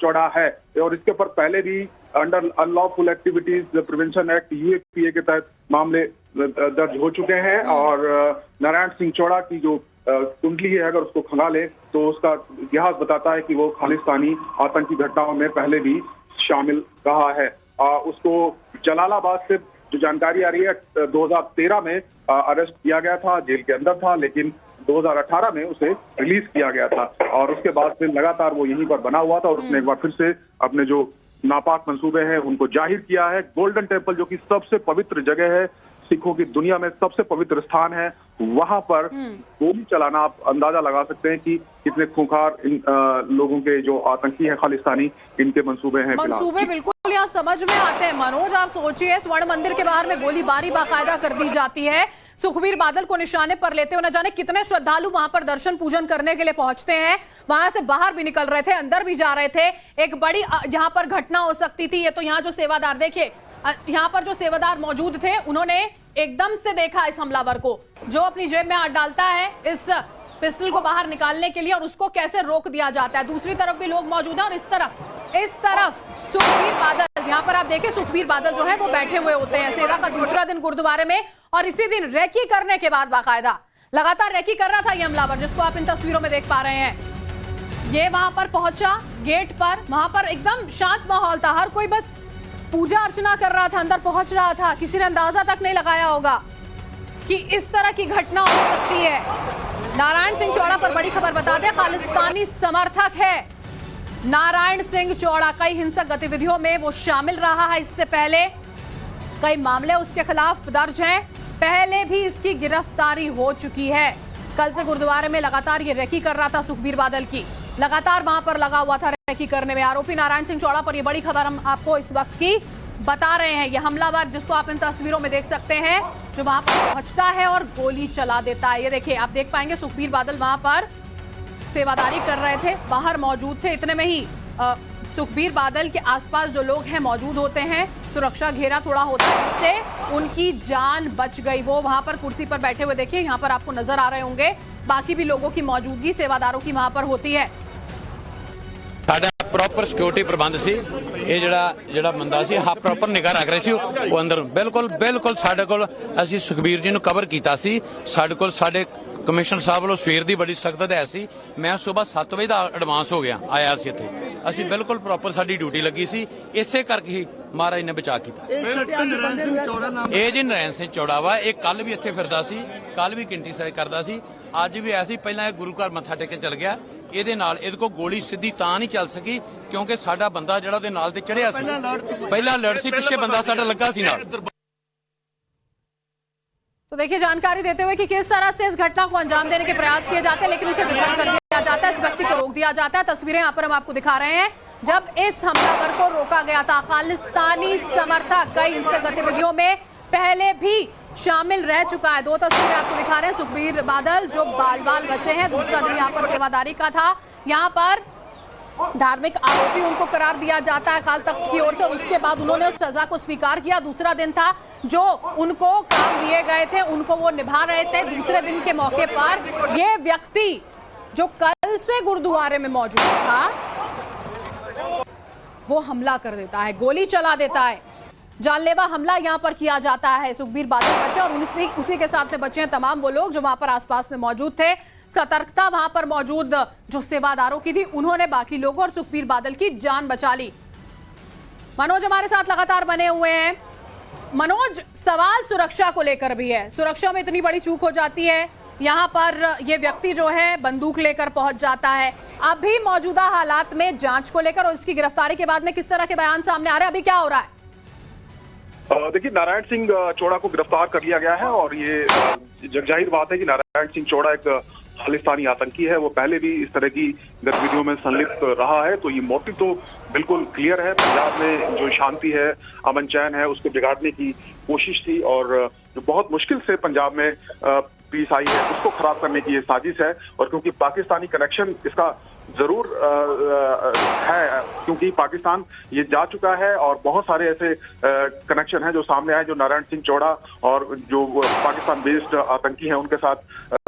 चौड़ा है। और इसके ऊपर पहले भी under unlawful activities prevention act UAPA के तहत मामले दर्ज हो चुके हैं। और नारायण सिंह चौड़ा की जो कुंडली है, अगर उसको खंगाले तो उसका इतिहास बताता है कि वो खालिस्तानी आतंकी घटनाओं में पहले भी शामिल रहा है। उसको जलालाबाद से जो जानकारी आ रही है, 2013 में अरेस्ट किया गया था, जेल के अंदर था, लेकिन 2018 में उसे रिलीज किया गया था। और उसके बाद से लगातार वो यहीं पर बना हुआ था, और उसने एक बार फिर से अपने जो नापाक मंसूबे हैं उनको जाहिर किया है। गोल्डन टेंपल, जो कि सबसे पवित्र जगह है, सिखों की दुनिया में सबसे पवित्र स्थान है, वहां पर गोली चलाना, आप अंदाजा लगा सकते हैं कि कितने खूंखार इन लोगों के जो आतंकी है खालिस्तानी, इनके मंसूबे हैं। मंसूबे बिल्कुल यहाँ समझ में आते हैं। मनोज, आप सोचिए, स्वर्ण मंदिर के बाहर में गोलीबारी बाकायदा कर दी जाती है, सुखबीर बादल को निशाने पर लेते हुए न जाने कितने श्रद्धालु वहां पर दर्शन पूजन करने के लिए पहुंचते हैं। वहां से बाहर भी निकल रहे थे, अंदर भी जा रहे थे। एक बड़ी जहां पर घटना हो सकती थी। ये तो यहाँ जो सेवादार, देखिए यहाँ पर जो सेवादार मौजूद थे, उन्होंने एकदम से देखा इस हमलावर को, जो अपनी जेब में हाथ डालता है इस पिस्टल को बाहर निकालने के लिए, और उसको कैसे रोक दिया जाता है। दूसरी तरफ भी लोग मौजूद हैं और इस तरफ इस तरफ सुखबीर बादल, यहाँ पर आप देखें सुखबीर बादल जो है वो बैठे हुए होते हैं। सेवा का दूसरा दिन गुरुद्वारे में, और इसी दिन रेकी करने के बाद बाकायदा लगातार रेकी कर रहा था ये हमलावर, जिसको आप इन तस्वीरों में देख पा रहे हैं। ये वहां पर पहुंचा गेट पर, वहां पर एकदम शांत माहौल था, हर कोई बस पूजा अर्चना कर रहा था, अंदर पहुंच रहा था। किसी ने अंदाजा तक नहीं लगाया होगा कि इस तरह की घटना हो सकती है। नारायण सिंह चौड़ा पर बड़ी खबर बता दें, खालिस्तानी समर्थक है नारायण सिंह चौड़ा। कई हिंसक गतिविधियों में वो शामिल रहा है, इससे पहले कई मामले उसके खिलाफ दर्ज हैं, पहले भी इसकी गिरफ्तारी हो चुकी है। कल से गुरुद्वारे में लगातार ये रेकी कर रहा था सुखबीर बादल की, लगातार वहां पर लगा हुआ था रेकी करने में। आरोपी नारायण सिंह चौड़ा पर ये बड़ी खबर हम आपको इस वक्त की बता रहे हैं। ये हमलावर जिसको आप इन तस्वीरों में देख सकते हैं, जो वहां पर पहुंचता है और गोली चला देता है। ये देखिए, आप देख पाएंगे सुखबीर बादल वहां पर सेवादारी कर रहे थे, बाहर मौजूद थे। इतने में ही सुखबीर बादल के आसपास जो लोग हैं मौजूद होते हैं, सुरक्षा घेरा थोड़ा होता है, जिससे उनकी जान बच गई। वो वहां पर कुर्सी पर बैठे हुए देखिए, यहाँ पर आपको नजर आ रहे होंगे, बाकी भी लोगों की मौजूदगी सेवादारों की वहां पर होती है। ਸਾਡਾ ਪ੍ਰੋਪਰ ਸਿਕਿਉਰਿਟੀ ਪ੍ਰਬੰਧ ਸੀ। ਇਹ ਜਿਹੜਾ ਬੰਦਾ ਸੀ ਹਾਂ ਪ੍ਰੋਪਰ ਨਿਗਾਹ ਰੱਖ ਰਿਹਾ ਸੀ, ਉਹ ਅੰਦਰ ਬਿਲਕੁਲ ਸਾਡੇ ਕੋਲ ਅਸੀਂ ਸੁਖਬੀਰ ਜੀ ਨੂੰ ਕਵਰ ਕੀਤਾ ਸੀ। ਸਾਡੇ ਕੋਲ ਸਾਡੇ ਕਮਿਸ਼ਨਰ ਸਾਹਿਬ ਵੱਲੋਂ ਸਵੇਰ ਦੀ ਬੜੀ ਸਖਤ ਹਦਾਇਤ ਸੀ। ਮੈਂ ਸਵੇਰ 7 ਵਜੇ ਦਾ ਐਡਵਾਂਸ ਹੋ ਗਿਆ ਆਇਆ ਸੀ ਇੱਥੇ। ਅਸੀਂ ਬਿਲਕੁਲ ਪ੍ਰੋਪਰ ਸਾਡੀ ਡਿਊਟੀ ਲੱਗੀ ਸੀ, ਇਸੇ ਕਰਕੇ ਹੀ ਮਹਾਰਾਜ ਨੇ ਬਚਾ ਕੀਤਾ। ਇਹ ਜੀ ਨਰੈਣ ਸਿੰਘ ਚੌੜਾ ਵਾ, ਇਹ ਕੱਲ ਵੀ ਇੱਥੇ ਫਿਰਦਾ ਸੀ, ਕੱਲ ਵੀ ਕਿੰਟੀ ਸਾਈ ਕਰਦਾ ਸੀ, ਅੱਜ ਵੀ ਆਇਆ ਸੀ। ਪਹਿਲਾਂ ਇਹ ਗੁਰੂ ਘਰ ਮੱਥਾ ਟੇਕ ਕੇ ਚਲ ਗਿਆ। ਇਹਦੇ ਨਾਲ ਇਹਦੇ ਕੋਲ ਗੋਲੀ ਸਿੱਧੀ ਤਾਂ ਨਹੀਂ ਚੱਲ ਸਕੀ ਕਿਉਂਕਿ ਸਾਡਾ ਬੰਦਾ ਜਿਹੜਾ ਉਹਦੇ ਨਾਲ ਤੇ ਚੜਿਆ ਸੀ, ਪਹਿਲਾਂ ਲੜ ਸੀ, ਪਿੱਛੇ ਬੰਦਾ ਸਾਡਾ ਲੱਗਾ ਸੀ ਨਾਲ। तो देखिए, जानकारी देते हुए कि किस तरह से इस घटना को अंजाम देने के प्रयास किए जाते हैं, लेकिन इसे विफल कर दिया जाता है, इस व्यक्ति को रोक दिया जाता है। तस्वीरें यहाँ पर हम आपको दिखा रहे हैं जब इस हमलावर को रोका गया था। खालिस्तानी समर्थक कई हिंसक गतिविधियों में पहले भी शामिल रह चुका है। दो तस्वीरें आपको दिखा रहे हैं, सुखबीर बादल जो बाल बचे हैं, दूसरा दिन यहाँ पर सेवादारी का था। यहाँ पर धार्मिक आरोपी उनको करार दिया जाता है अकाल तख्त की ओर से, और उसके बाद उन्होंने उस सजा को स्वीकार किया। दूसरा दिन था, जो उनको काम दिए गए थे उनको वो निभा रहे थे। दूसरे दिन के मौके पर ये व्यक्ति जो कल से गुरुद्वारे में मौजूद था, वो हमला कर देता है, गोली चला देता है। जानलेवा हमला यहां पर किया जाता है। सुखबीर बादल बचे और उसी के साथ में बचे हैं तमाम वो लोग जो वहां पर आसपास में मौजूद थे। सतर्कता वहां पर मौजूद जो सेवादारों की थी, उन्होंने बाकी लोगों और सुखबीर बादल की जान बचा ली। मनोज हमारे साथ लगातार बने हुए हैं। मनोज, सवाल सुरक्षा को लेकर भी है, सुरक्षा में इतनी बड़ी चूक हो जाती है, यहाँ पर ये व्यक्ति जो है बंदूक लेकर पहुंच जाता है। अभी मौजूदा हालात में जांच को लेकर और इसकी गिरफ्तारी के बाद में किस तरह के बयान सामने आ रहे हैं, अभी क्या हो रहा है? देखिए, नारायण सिंह चौड़ा को गिरफ्तार कर लिया गया है और ये जगजाहिर बात है कि नारायण सिंह चौड़ा एक खालिस्तानी आतंकी है। वो पहले भी इस तरह की गतिविधियों में संलिप्त रहा है, तो ये मोटिव तो बिल्कुल क्लियर है। पंजाब में जो शांति है, अमन चैन है, उसको बिगाड़ने की कोशिश थी और जो बहुत मुश्किल से पंजाब में पीस आई है, उसको खराब करने की ये साजिश है। और क्योंकि पाकिस्तानी कनेक्शन इसका जरूर है, क्योंकि पाकिस्तान ये जा चुका है और बहुत सारे ऐसे कनेक्शन हैं जो सामने आए, जो नारायण सिंह चौड़ा और जो पाकिस्तान बेस्ड आतंकी हैं उनके साथ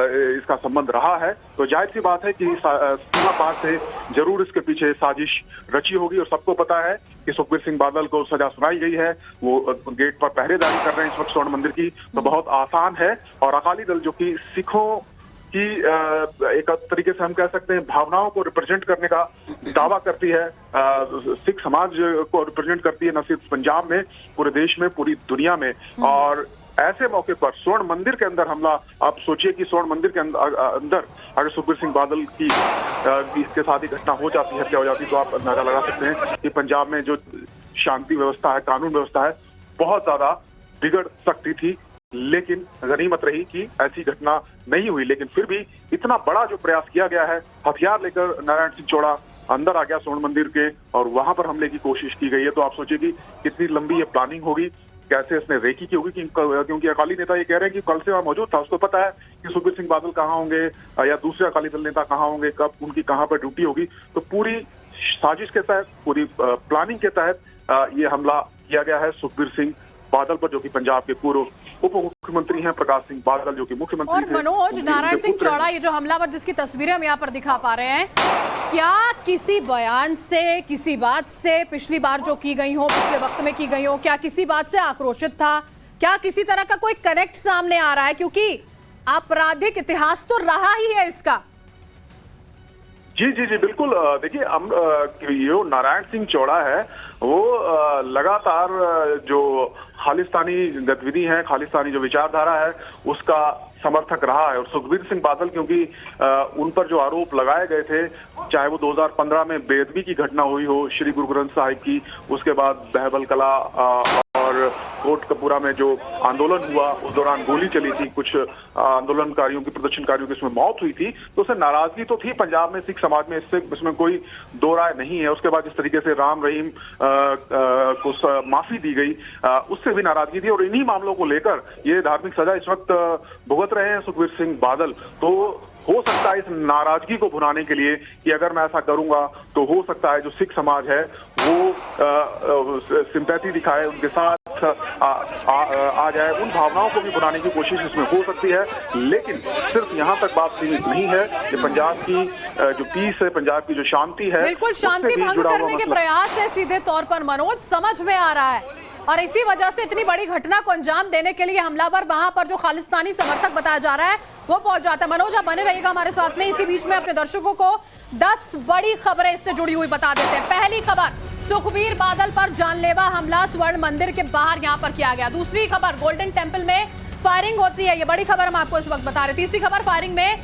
इसका संबंध रहा है। तो जाहिर सी बात है कि सीमा पार से जरूर इसके पीछे साजिश रची होगी। और सबको पता है कि सुखबीर सिंह बादल को सजा सुनाई गई है, वो गेट पर पहरेदारी कर रहे हैं इस वक्त स्वर्ण मंदिर की, तो बहुत आसान है। और अकाली दल जो कि सिखों की एक तरीके से हम कह सकते हैं भावनाओं को रिप्रेजेंट करने का दावा करती है, सिख समाज को रिप्रेजेंट करती है, न सिर्फ पंजाब में, पूरे देश में, पूरी दुनिया में। और ऐसे मौके पर स्वर्ण मंदिर के अंदर हमला, आप सोचिए कि स्वर्ण मंदिर के अंदर अगर सुखबीर सिंह बादल की इसके साथ ही घटना हो जाती, हत्या हो जाती, तो आप अंदाजा लगा सकते हैं कि पंजाब में जो शांति व्यवस्था है, कानून व्यवस्था है, बहुत ज्यादा बिगड़ सकती थी। लेकिन गनीमत रही कि ऐसी घटना नहीं हुई। लेकिन फिर भी इतना बड़ा जो प्रयास किया गया है, हथियार लेकर नारायण सिंह चौड़ा अंदर आ गया स्वर्ण मंदिर के और वहां पर हमले की कोशिश की गई है, तो आप सोचिए कि कितनी लंबी ये प्लानिंग होगी, कैसे इसने रेकी की होगी। क्योंकि अकाली नेता ये कह रहे हैं कि कल से वहां मौजूद था, उसको पता है कि सुखबीर सिंह बादल कहाँ होंगे या दूसरे अकाली दल नेता कहाँ होंगे, कब उनकी कहाँ पर ड्यूटी होगी। तो पूरी साजिश के तहत, पूरी प्लानिंग के तहत ये हमला किया गया है सुखबीर सिंह बादल पर, जो कि पंजाब के पूर्व उप मुख्यमंत्री हैं प्रकाश सिंह बादल, जो कि मुख्यमंत्री और थे, मनोज, उनके नारायण सिंह पुत्र हैं। चौड़ा, ये जो हमलावर जिसकी तस्वीरें हम यहाँ पर दिखा पा रहे हैं, क्या किसी बयान से, किसी बात से, पिछली बार जो की गई हो, पिछले वक्त में की गई हो, क्या किसी बात से आक्रोशित था? क्या किसी तरह का कोई कनेक्ट सामने आ रहा है? क्योंकि आपराधिक इतिहास तो रहा ही है इसका। जी जी जी बिल्कुल। देखिए, ये नारायण सिंह चौड़ा है, वो लगातार जो खालिस्तानी गतिविधि है, खालिस्तानी जो विचारधारा है, उसका समर्थक रहा है। और सुखबीर सिंह बादल, क्योंकि उन पर जो आरोप लगाए गए थे, चाहे वो 2015 में बेदबी की घटना हुई हो श्री गुरु ग्रंथ साहिब की, उसके बाद बहबल कला और कोटकपूरा में जो आंदोलन हुआ, उस दौरान गोली चली थी, कुछ आंदोलनकारियों की, प्रदर्शनकारियों की इसमें मौत हुई थी, तो उससे नाराजगी तो थी पंजाब में, सिख समाज में, इसमें कोई दो राय नहीं है। उसके बाद जिस तरीके से राम रहीम को माफी दी गई, उससे भी नाराजगी थी। और इन्हीं मामलों को लेकर ये धार्मिक सजा इस वक्त भुगत रहे हैं सुखबीर सिंह बादल। तो हो सकता है इस नाराजगी को भुनाने के लिए कि अगर मैं ऐसा करूंगा तो हो सकता है जो सिख समाज है वो सिंपैथी दिखाए, उनके साथ आ जाए, उन भावनाओं को भी भुनाने की कोशिश इसमें हो सकती है। लेकिन सिर्फ यहाँ तक बात सीमित नहीं है, ये पंजाब की जो पीस है, पंजाब की जो शांति है, बिल्कुल शांति भंग करने के प्रयास है सीधे तौर पर, मनोज, समझ में आ रहा है। और इसी वजह से इतनी बड़ी घटना को अंजाम देने के लिए हमलावर वहां पर जो खालिस्तानी समर्थक बताया जा रहा है वो पहुंच जाता है। मनोज, आप बने रहिएगा हमारे साथ में। इसी बीच में अपने दर्शकों को 10 बड़ी खबरें इससे जुड़ी हुई बता देते हैं। पहली खबर, सुखबीर बादल पर जानलेवा हमला स्वर्ण मंदिर के बाहर यहां पर किया गया। दूसरी खबर, गोल्डन टेम्पल में फायरिंग होती है, ये बड़ी खबर हम आपको इस वक्त बता रहे। तीसरी खबर, फायरिंग में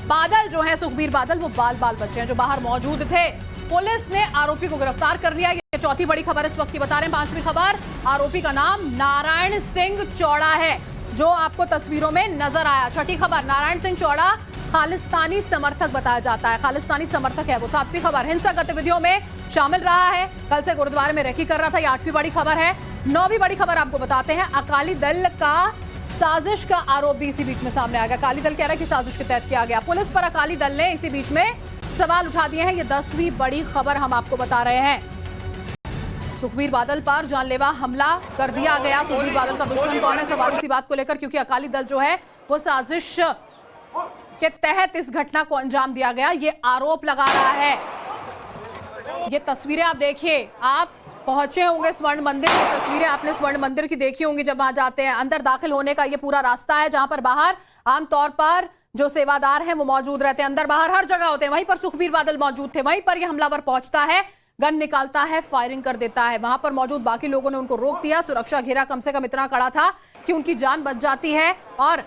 बादल जो है, सुखबीर बादल, वो बाल बच्चे हैं जो बाहर मौजूद थे। पुलिस ने आरोपी को गिरफ्तार कर लिया, ये चौथी बड़ी खबर इस वक्त की बता रहे हैं। पांचवी खबर, आरोपी का नाम नारायण सिंह चौड़ा है, जो आपको तस्वीरों में नजर आया। छठी खबर, नारायण सिंह चौड़ा खालिस्तानी समर्थक बताया जाता है, खालिस्तानी समर्थक है वो। सातवीं खबर, हिंसक गतिविधियों में शामिल रहा है, कल से गुरुद्वारे में रेकी कर रहा था, ये आठवीं बड़ी खबर है। नौवीं बड़ी खबर आपको बताते हैं, अकाली दल का साजिश का आरोप भी इसी बीच में सामने आ गया। अकाली दल कह रहा है कि साजिश के तहत किया गया, पुलिस पर अकाली दल ने इसी बीच में सवाल उठा दिए हैं। ये 10वीं बड़ी खबर हम आपको बता रहे हैं। सुखबीर बादल पर जानलेवा हमला कर दिया गया। सुखबीर बादल का दुश्मन कौन है, सवाल इसी बात को लेकर, क्योंकि अकाली दल जो है वो साजिश के तहत इस घटना को अंजाम दिया गया, ये आरोप लगा रहा है। ये तस्वीरें आप देखिए, आप पहुंचे होंगे स्वर्ण मंदिर की तस्वीरें आपने स्वर्ण मंदिर की देखी होंगी। जब वहां जाते हैं, अंदर दाखिल होने का ये पूरा रास्ता है, जहां पर बाहर आमतौर पर जो सेवादार हैं वो मौजूद रहते हैं, अंदर बाहर हर जगह होते हैं। वहीं पर सुखबीर बादल मौजूद थे, वहीं पर यह हमलावर पहुंचता है, गन निकालता है, फायरिंग कर देता है। वहां पर मौजूद बाकी लोगों ने उनको रोक दिया, सुरक्षा घेरा कम से कम इतना कड़ा था कि उनकी जान बच जाती है। और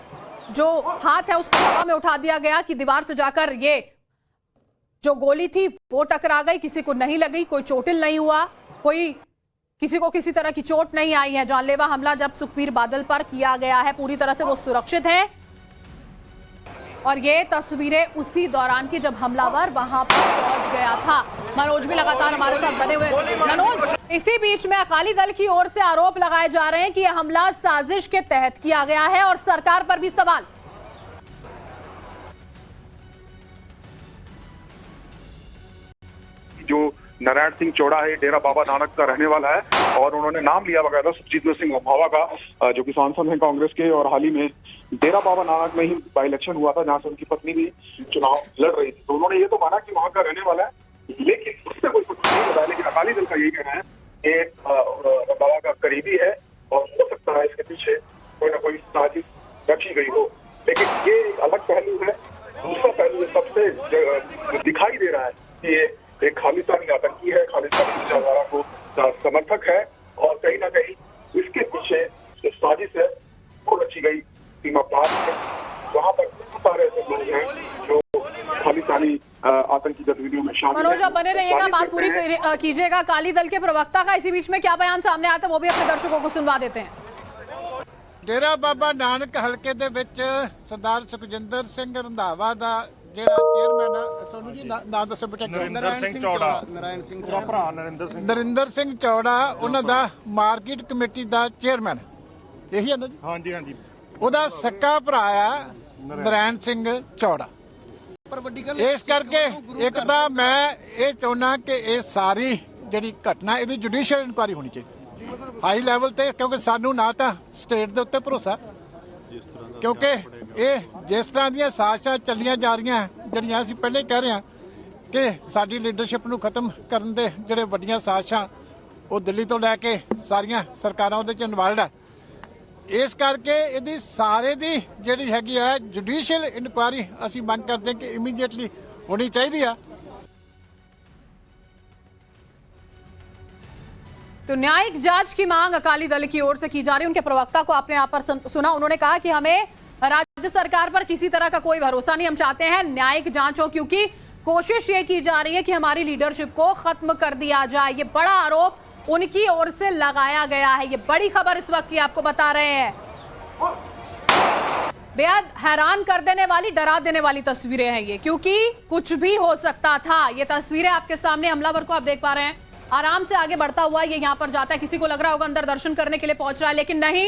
जो हाथ है उसको हवा में उठा दिया गया कि दीवार से जाकर ये जो गोली थी वो टकरा गई, किसी को नहीं लगी, कोई चोटिल नहीं हुआ, किसी को किसी तरह की चोट नहीं आई है। जानलेवा हमला जब सुखबीर बादल पर किया गया है, पूरी तरह से वो सुरक्षित है। और ये तस्वीरें उसी दौरान की जब हमलावर वहां पर पहुंच गया था। मनोज भी लगातार हमारे साथ बने हुए। मनोज, इसी बीच में अकाली दल की ओर से आरोप लगाए जा रहे हैं कि यह हमला साजिश के तहत किया गया है और सरकार पर भी सवाल। जो नारायण सिंह चौड़ा है, डेरा बाबा नानक का रहने वाला है, और उन्होंने नाम लिया बकायदा सुखजीत सिंह वंभावा का, जो कि सांसद हैं कांग्रेस के, और हाल ही में डेरा बाबा नानक में ही बाई इलेक्शन हुआ था, जहां से उनकी पत्नी भी चुनाव लड़ रही थी। तो उन्होंने ये तो माना कि वहां का रहने वाला है, लेकिन उससे कोई कुछ नहीं बताया। लेकिन अकाली दल का यही कहना है कि बाबा का करीबी है और हो सकता है इसके पीछे कोई ना कोई साजिश रखी गई हो। लेकिन ये अलग पहलू है। दूसरा पहलू सबसे दिखाई दे रहा है कि ये एक खालिस्तानी आतंकी है, खालिस्तानी विचारधारा को समर्थक है, और कहीं ना कहीं इसके पीछे जो साजिश है वो रची गई सीमा पार है। वहां पर बहुत सारे ऐसे लोग हैं जो खालिस्तानी आतंकी गतिविधियों में शामिल हैं। मनोज, आप बने रहिएगा, बात पूरी कीजिएगा। अकाली दल के प्रवक्ता का इसी बीच में क्या बयान सामने आया था, वो भी अपने दर्शकों को सुनवा देते हैं। डेरा बाबा नानक हल्के ਦੇ ਵਿੱਚ ਸਰਦਾਰ ਸੁਖਜਿੰਦਰ ਸਿੰਘ ਰੰਧਾਵਾ ਦਾ ਜਿਹੜਾ ਚੇਅਰਮੈਨ ਆ, ਸੋਨੂ ਜੀ ਨਾਮ ਦੱਸੋ ਬੇਟਾ। ਨਰਿੰਦਰ ਸਿੰਘ ਚੌੜਾ ਉਹਨਾਂ ਦਾ ਮਾਰਕੀਟ ਕਮੇਟੀ ਦਾ ਚੇਅਰਮੈਨ, ਇਹੀ ਹੈ ਨਾ ਜੀ? ਹਾਂਜੀ ਹਾਂਜੀ। ਉਹਦਾ ਸੱਕਾ ਭਰਾ ਆ ਨਾਰਾਇਣ ਸਿੰਘ ਚੌੜਾ। ਇਸ ਕਰਕੇ ਇੱਕ ਤਾਂ ਮੈਂ ਇਹ ਚਾਹੁੰਦਾ ਕਿ ਇਹ ਸਾਰੀ ਜਿਹੜੀ ਘਟਨਾ ਇਹਦੀ ਜੁਡੀਸ਼ੀਅਲ ਇਨਕੁਆਇਰੀ ਹੋਣੀ ਚਾਹੀਦੀ ਹਾਈ ਲੈਵਲ ਤੇ, ਕਿਉਂਕਿ ਸਾਨੂੰ ਨਾ ਤਾਂ ਸਟੇਟ ਦੇ ਉੱਤੇ ਭਰੋਸਾ ਕਿਉਂਕਿ ਇਹ ਜਿਸ ਤਰ੍ਹਾਂ ਦੀਆਂ ਸਾਜ਼ਿਸ਼ਾਂ ਚੱਲੀਆਂ ਜਾ ਰਹੀਆਂ, ਜਿਹੜੀਆਂ ਅਸੀਂ ਪਹਿਲੇ ਕਹਿ ਰਹੇ ਹਾਂ ਕਿ ਸਾਡੀ ਲੀਡਰਸ਼ਿਪ ਨੂੰ ਖਤਮ ਕਰਨ ਦੇ ਜਿਹੜੇ ਵੱਡੀਆਂ ਸਾਜ਼ਿਸ਼ਾਂ ਉਹ ਦਿੱਲੀ ਤੋਂ ਲੈ ਕੇ ਸਾਰੀਆਂ ਸਰਕਾਰਾਂ ਉਹਦੇ ਚ ਇਨਵੋਲਡ ਹੈ। ਇਸ ਕਰਕੇ ਇਹਦੀ ਸਾਰੇ ਦੀ ਜਿਹੜੀ ਹੈਗੀ ਹੈ ਜੁਡੀਸ਼ੀਅਲ ਇਨਕੁਆਇਰੀ ਅਸੀਂ ਮੰਗ ਕਰਦੇ ਕਿ ਇਮੀਡੀਏਟਲੀ होनी चाहिए। तो न्यायिक जांच की मांग अकाली दल की ओर से की जा रही है। उनके प्रवक्ता को आपने यहाँ पर सुना, उन्होंने कहा कि हमें राज्य सरकार पर किसी तरह का कोई भरोसा नहीं, हम चाहते हैं न्यायिक जांच हो, क्योंकि कोशिश ये की जा रही है कि हमारी लीडरशिप को खत्म कर दिया जाए। ये बड़ा आरोप उनकी ओर से लगाया गया है। ये बड़ी खबर इस वक्त की आपको बता रहे हैं। बेहद हैरान कर देने वाली, डरा देने वाली तस्वीरें हैं ये, क्योंकि कुछ भी हो सकता था। ये तस्वीरें आपके सामने, हमलावर को आप देख पा रहे हैं, आराम से आगे बढ़ता हुआ ये यहां पर जाता है। किसी को लग रहा होगा अंदर दर्शन करने के लिए पहुंच रहा है, लेकिन नहीं,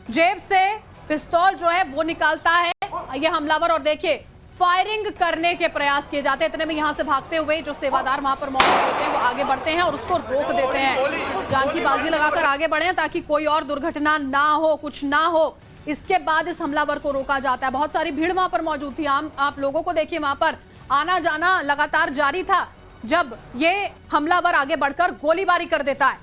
जेब से पिस्तौल जो है वो निकालता है ये हमलावर, और देखिए फायरिंग करने के प्रयास किए जाते हैं। इतने में यहां से भागते हुए जो सेवादार वहां पर मौजूद होते हैं वो आगे बढ़ते हैं और उसको रोक देते हैं। जान की बाजी लगाकर आगे बढ़े ताकि कोई और दुर्घटना ना हो, कुछ ना हो। इसके बाद इस हमलावर को रोका जाता है। बहुत सारी भीड़ वहां पर मौजूद थी। आप लोगों को देखिए, वहां पर आना जाना लगातार जारी था जब ये हमलावर आगे बढ़कर गोलीबारी कर देता है।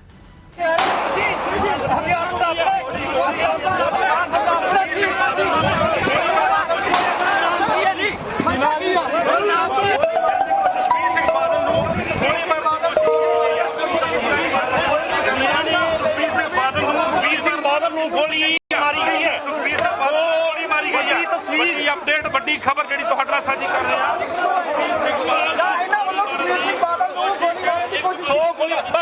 अपडेट बड़ी खबर जी तो साझी कर रहे हैं।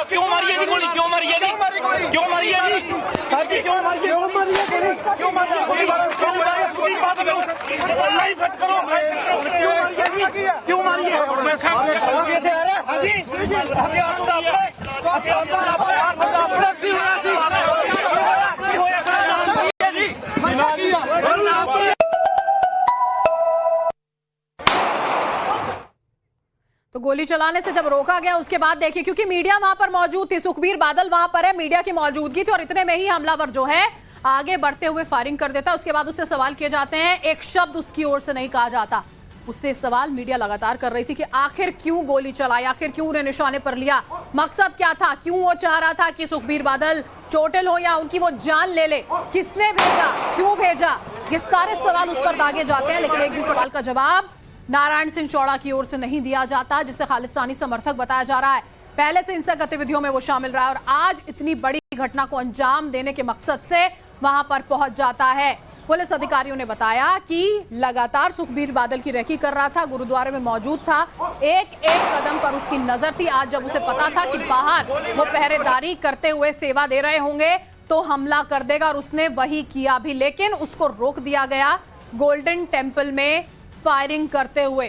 क्यों मारी है गोली, क्यों मारी है, क्यों मारी है जी, क्यों मारी है, क्यों मारी है, क्यों मारी है, क्यों मारी है। तो गोली चलाने से जब रोका गया उसके बाद देखिए, क्योंकि मीडिया वहां पर मौजूद थी, सुखबीर बादल वहां पर है, मीडिया की मौजूदगी थी, और इतने में ही हमलावर जो है आगे बढ़ते हुए फायरिंग कर देता है। उसके बाद उससे सवाल किए जाते हैं, एक शब्द उसकी ओर से नहीं कहा जाता। उससे सवाल मीडिया लगातार कर रही थी कि आखिर क्यों गोली चलाई, आखिर क्यों उन्हें निशाने पर लिया, मकसद क्या था, क्यों वो चाह रहा था कि सुखबीर बादल चोटिल हो या उनकी वो जान ले ले, किसने भेजा, क्यों भेजा, ये सारे सवाल उस पर दागे जाते हैं। लेकिन एक भी सवाल का जवाब नारायण सिंह चौड़ा की ओर से नहीं दिया जाता, जिसे खालिस्तानी समर्थक बताया जा रहा है। पहले से हिंसक गतिविधियों में वो शामिल रहा है और आज इतनी बड़ी घटना को अंजाम देने के मकसद से वहां पर पहुंच जाता है। पुलिस अधिकारियों ने बताया कि लगातार सुखबीर बादल की रेकी कर रहा था, गुरुद्वारे में मौजूद था, एक एक कदम पर उसकी नजर थी। आज जब उसे पता था कि बाहर वो पहरेदारी करते हुए सेवा दे रहे होंगे तो हमला कर देगा, और उसने वही किया भी, लेकिन उसको रोक दिया गया गोल्डन टेम्पल में फायरिंग करते हुए।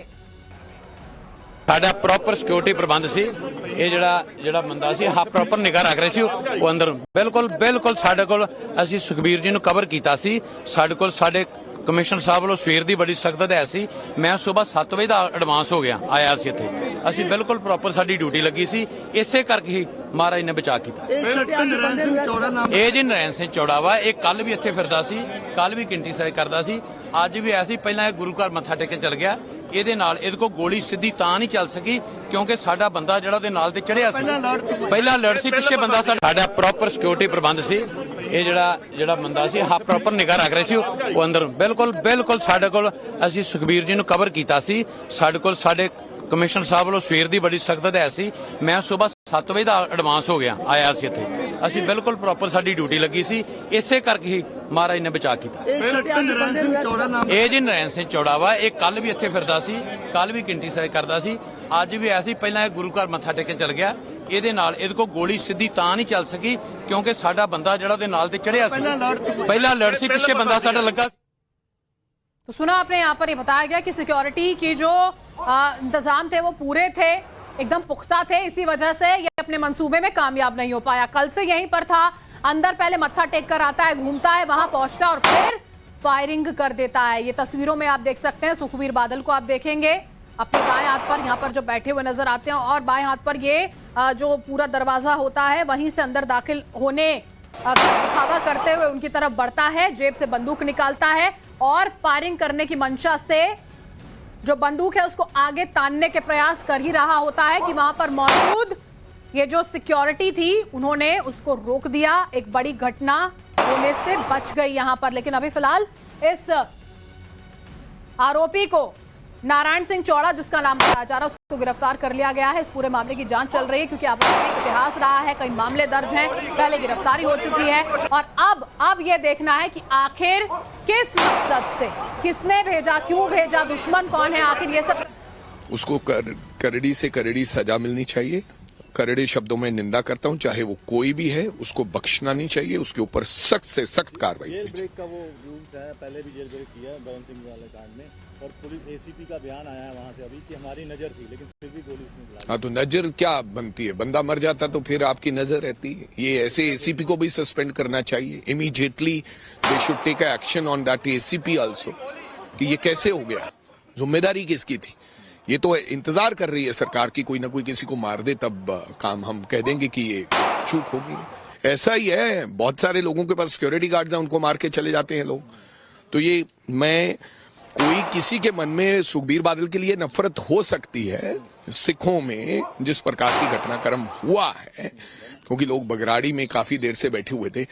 साडा प्रॉपर सिक्योरिटी प्रबंध सी, ये ਜਿਹੜਾ ਬੰਦਾ ਸੀ ਹਾਂ ਪ੍ਰੋਪਰ ਨਿਗਾਹ ਰੱਖ ਰਹੇ ਸੀ ਉਹ ਅੰਦਰ ਬਿਲਕੁਲ ਸਾਡੇ ਕੋਲ ਅਸੀਂ ਸੁਖਬੀਰ ਜੀ ਨੂੰ ਕਵਰ ਕੀਤਾ ਸੀ। ਸਾਡੇ ਕੋਲ ਸਾਡੇ ਕਮਿਸ਼ਨਰ ਸਾਹਿਬ ਵੱਲੋਂ ਸਵੇਰ ਦੀ ਬੜੀ ਸਖਤ ਹਦਾਇਤ ਸੀ। ਮੈਂ ਸਵੇਰ 7 ਵਜੇ ਦਾ ਐਡਵਾਂਸ ਹੋ ਗਿਆ ਆਇਆ ਸੀ ਇੱਥੇ, ਅਸੀਂ ਬਿਲਕੁਲ ਪ੍ਰੋਪਰ ਸਾਡੀ ਡਿਊਟੀ ਲੱਗੀ ਸੀ, ਇਸੇ ਕਰਕੇ ਹੀ ਮਹਾਰਾਜ ਨੇ ਬਚਾ ਕੀਤਾ। ਇਹ ਜੀ ਨਰੈਣ ਸਿੰਘ ਚੌੜਾ ਵਾ, ਇਹ ਕੱਲ ਵੀ ਇੱਥੇ ਫਿਰਦਾ ਸੀ, ਕੱਲ ਵੀ ਕਿੰਟੀ ਸਾਈ ਕਰਦਾ ਸੀ, ਅੱਜ ਵੀ ਆਇਆ ਸੀ। ਪਹਿਲਾਂ ਇਹ ਗੁਰੂ ਘਰ ਮੱਥਾ ਟੇਕਣ ਚਲ ਗਿਆ, ਇਹਦੇ ਨਾਲ ਇਹਦੇ ਕੋਲ ਗੋਲੀ ਸਿੱਧੀ ਤਾਂ ਨਹੀਂ ਚੱਲ ਸਕੀ ਕਿਉਂਕਿ ਸਾਡਾ ਬੰਦਾ ਜਿਹੜਾ ਉਹਦੇ ਨਾਲ ਤੇ ਚੜਿਆ ਸੀ, ਪਹਿਲਾਂ ਲੜ ਸੀ, ਪਿੱਛੇ ਬੰਦਾ ਸਾਡਾ ਪ੍ਰੋਪਰ ਸਿਕਿਉਰਿਟੀ ਪ੍ਰਬੰਧ ਸੀ। ਇਹ ਜਿਹੜਾ ਬੰਦਾ ਸੀ ਹਾਂ ਪ੍ਰੋਪਰ ਨਿਗਾਹ ਰੱਖ ਰਹੇ ਸੀ ਉਹ ਅੰਦਰ ਬਿਲਕੁਲ ਸਾਡੇ ਕੋਲ ਅਸੀਂ ਸੁਖਬੀਰ ਜੀ ਨੂੰ ਕਵਰ ਕੀਤਾ ਸੀ। ਸਾਡੇ ਕੋਲ ਸਾਡੇ ਕਮਿਸ਼ਨਰ ਸਾਹਿਬ ਵੱਲੋਂ ਸਵੇਰ ਦੀ ਬੜੀ ਸਖਤ ਹਦਾਇਤ ਸੀ। ਮੈਂ ਸਵੇਰ 7 ਵਜੇ ਦਾ ਐਡਵਾਂਸ ਹੋ ਗਿਆ ਆਇਆ ਸੀ ਇੱਥੇ, ਅਸੀਂ ਬਿਲਕੁਲ ਪ੍ਰੋਪਰ ਸਾਡੀ ਡਿਊਟੀ ਲੱਗੀ ਸੀ, ਇਸੇ ਕਰਕੇ ਹੀ ਮਹਾਰਾਜ ਨੇ ਬਚਾ ਕੀਤਾ। ਇਹ ਜੀ ਨਰੈਣ ਸਿੰਘ ਚੌੜਾ ਵਾ, ਇਹ ਕੱਲ ਵੀ ਇੱਥੇ ਫਿਰਦਾ ਸੀ, ਕੱਲ ਵੀ ਕਿੰਟੀ ਸਾਈ ਕਰਦਾ ਸੀ, ਅੱਜ ਵੀ ਆਇਆ ਸੀ। ਪਹਿਲਾਂ ਇਹ ਗੁਰੂ ਘਰ ਮੱਥਾ ਟੇਕਣ ਚਲ ਗਿਆ, ਇਹਦੇ ਨਾਲ ਇਹਦੇ ਕੋਲ ਗੋਲੀ ਸਿੱਧੀ ਤਾਂ ਨਹੀਂ ਚੱਲ ਸਕੀ ਕਿਉਂਕਿ ਸਾਡਾ ਬੰਦਾ ਜਿਹੜਾ ਉਹਦੇ ਨਾਲ ਤੇ ਚੜਿਆ ਸੀ, ਪਹਿਲਾਂ ਲੜ ਸੀ, ਪਿੱਛੇ ਬੰਦਾ ਸਾਡਾ ਲੱਗਾ। तो सुना आपने, यहाँ पर ये बताया गया कि सिक्योरिटी की जो इंतजाम थे वो पूरे थे, एकदम पुख्ता थे, इसी वजह से ये अपने मंसूबे में कामयाब नहीं हो पाया। कल से यहीं पर था, अंदर पहले मत्था टेक कर आता है, घूमता है, वहां पहुंचता है और फिर फायरिंग कर देता है। ये तस्वीरों में आप देख सकते हैं, सुखबीर बादल को आप देखेंगे अपने दाएं हाथ पर यहाँ पर जो बैठे हुए नजर आते हैं, और बाएं हाथ पर ये जो पूरा दरवाजा होता है वहीं से अंदर दाखिल होने दिखावा करते हुए उनकी तरफ बढ़ता है, जेब से बंदूक निकालता है और फायरिंग करने की मंशा से जो बंदूक है उसको आगे तानने के प्रयास कर ही रहा होता है कि वहां पर मौजूद ये जो सिक्योरिटी थी उन्होंने उसको रोक दिया। एक बड़ी घटना होने से बच गई यहां पर। लेकिन अभी फिलहाल इस आरोपी को नारायण सिंह चौड़ा, जिसका नाम बताया जा रहा है, उसको गिरफ्तार कर लिया गया है। इस पूरे मामले की जांच चल रही है क्योंकि आपराधिक इतिहास रहा है, कई मामले दर्ज हैं, पहले गिरफ्तारी हो चुकी है और अब ये देखना है कि आखिर किस मकसद से, किसने भेजा, क्यों भेजा, दुश्मन कौन है, आखिर ये सब। उसको करड़ी से करड़ी सजा मिलनी चाहिए। करड़े शब्दों में निंदा करता हूं, चाहे वो कोई भी है, उसको बख्शना नहीं चाहिए, उसके ऊपर सख्त से सख्त कार्रवाई। जेल ब्रेक का वो रूल्स है, पहले भी जेल ब्रेक किया है बरन सिंह वाले कांड में और पुलिस एसीपी का बयान आया है वहां से अभी कि हमारी नजर थी लेकिन फिर भी गोली उसने चलाई। हाँ, तो नजर क्या बनती है? बंदा मर जाता तो फिर आपकी नजर रहती है। ये ऐसे एसीपी को भी सस्पेंड करना चाहिए immediately. They should take action on that ACP also कि ये कैसे हो गया, जिम्मेदारी किसकी थी। ये तो इंतजार कर रही है सरकार की कोई ना कोई किसी को मार दे, तब काम हम कह देंगे कि ये चूक होगी। ऐसा ही है, बहुत सारे लोगों के पास सिक्योरिटी गार्ड्स हैं, उनको मार के चले जाते हैं लोग। तो ये कोई किसी के मन में सुखबीर बादल के लिए नफरत हो सकती है, सिखों में जिस प्रकार की घटनाक्रम हुआ है, क्योंकि लोग बगराड़ी में काफी देर से बैठे हुए थे।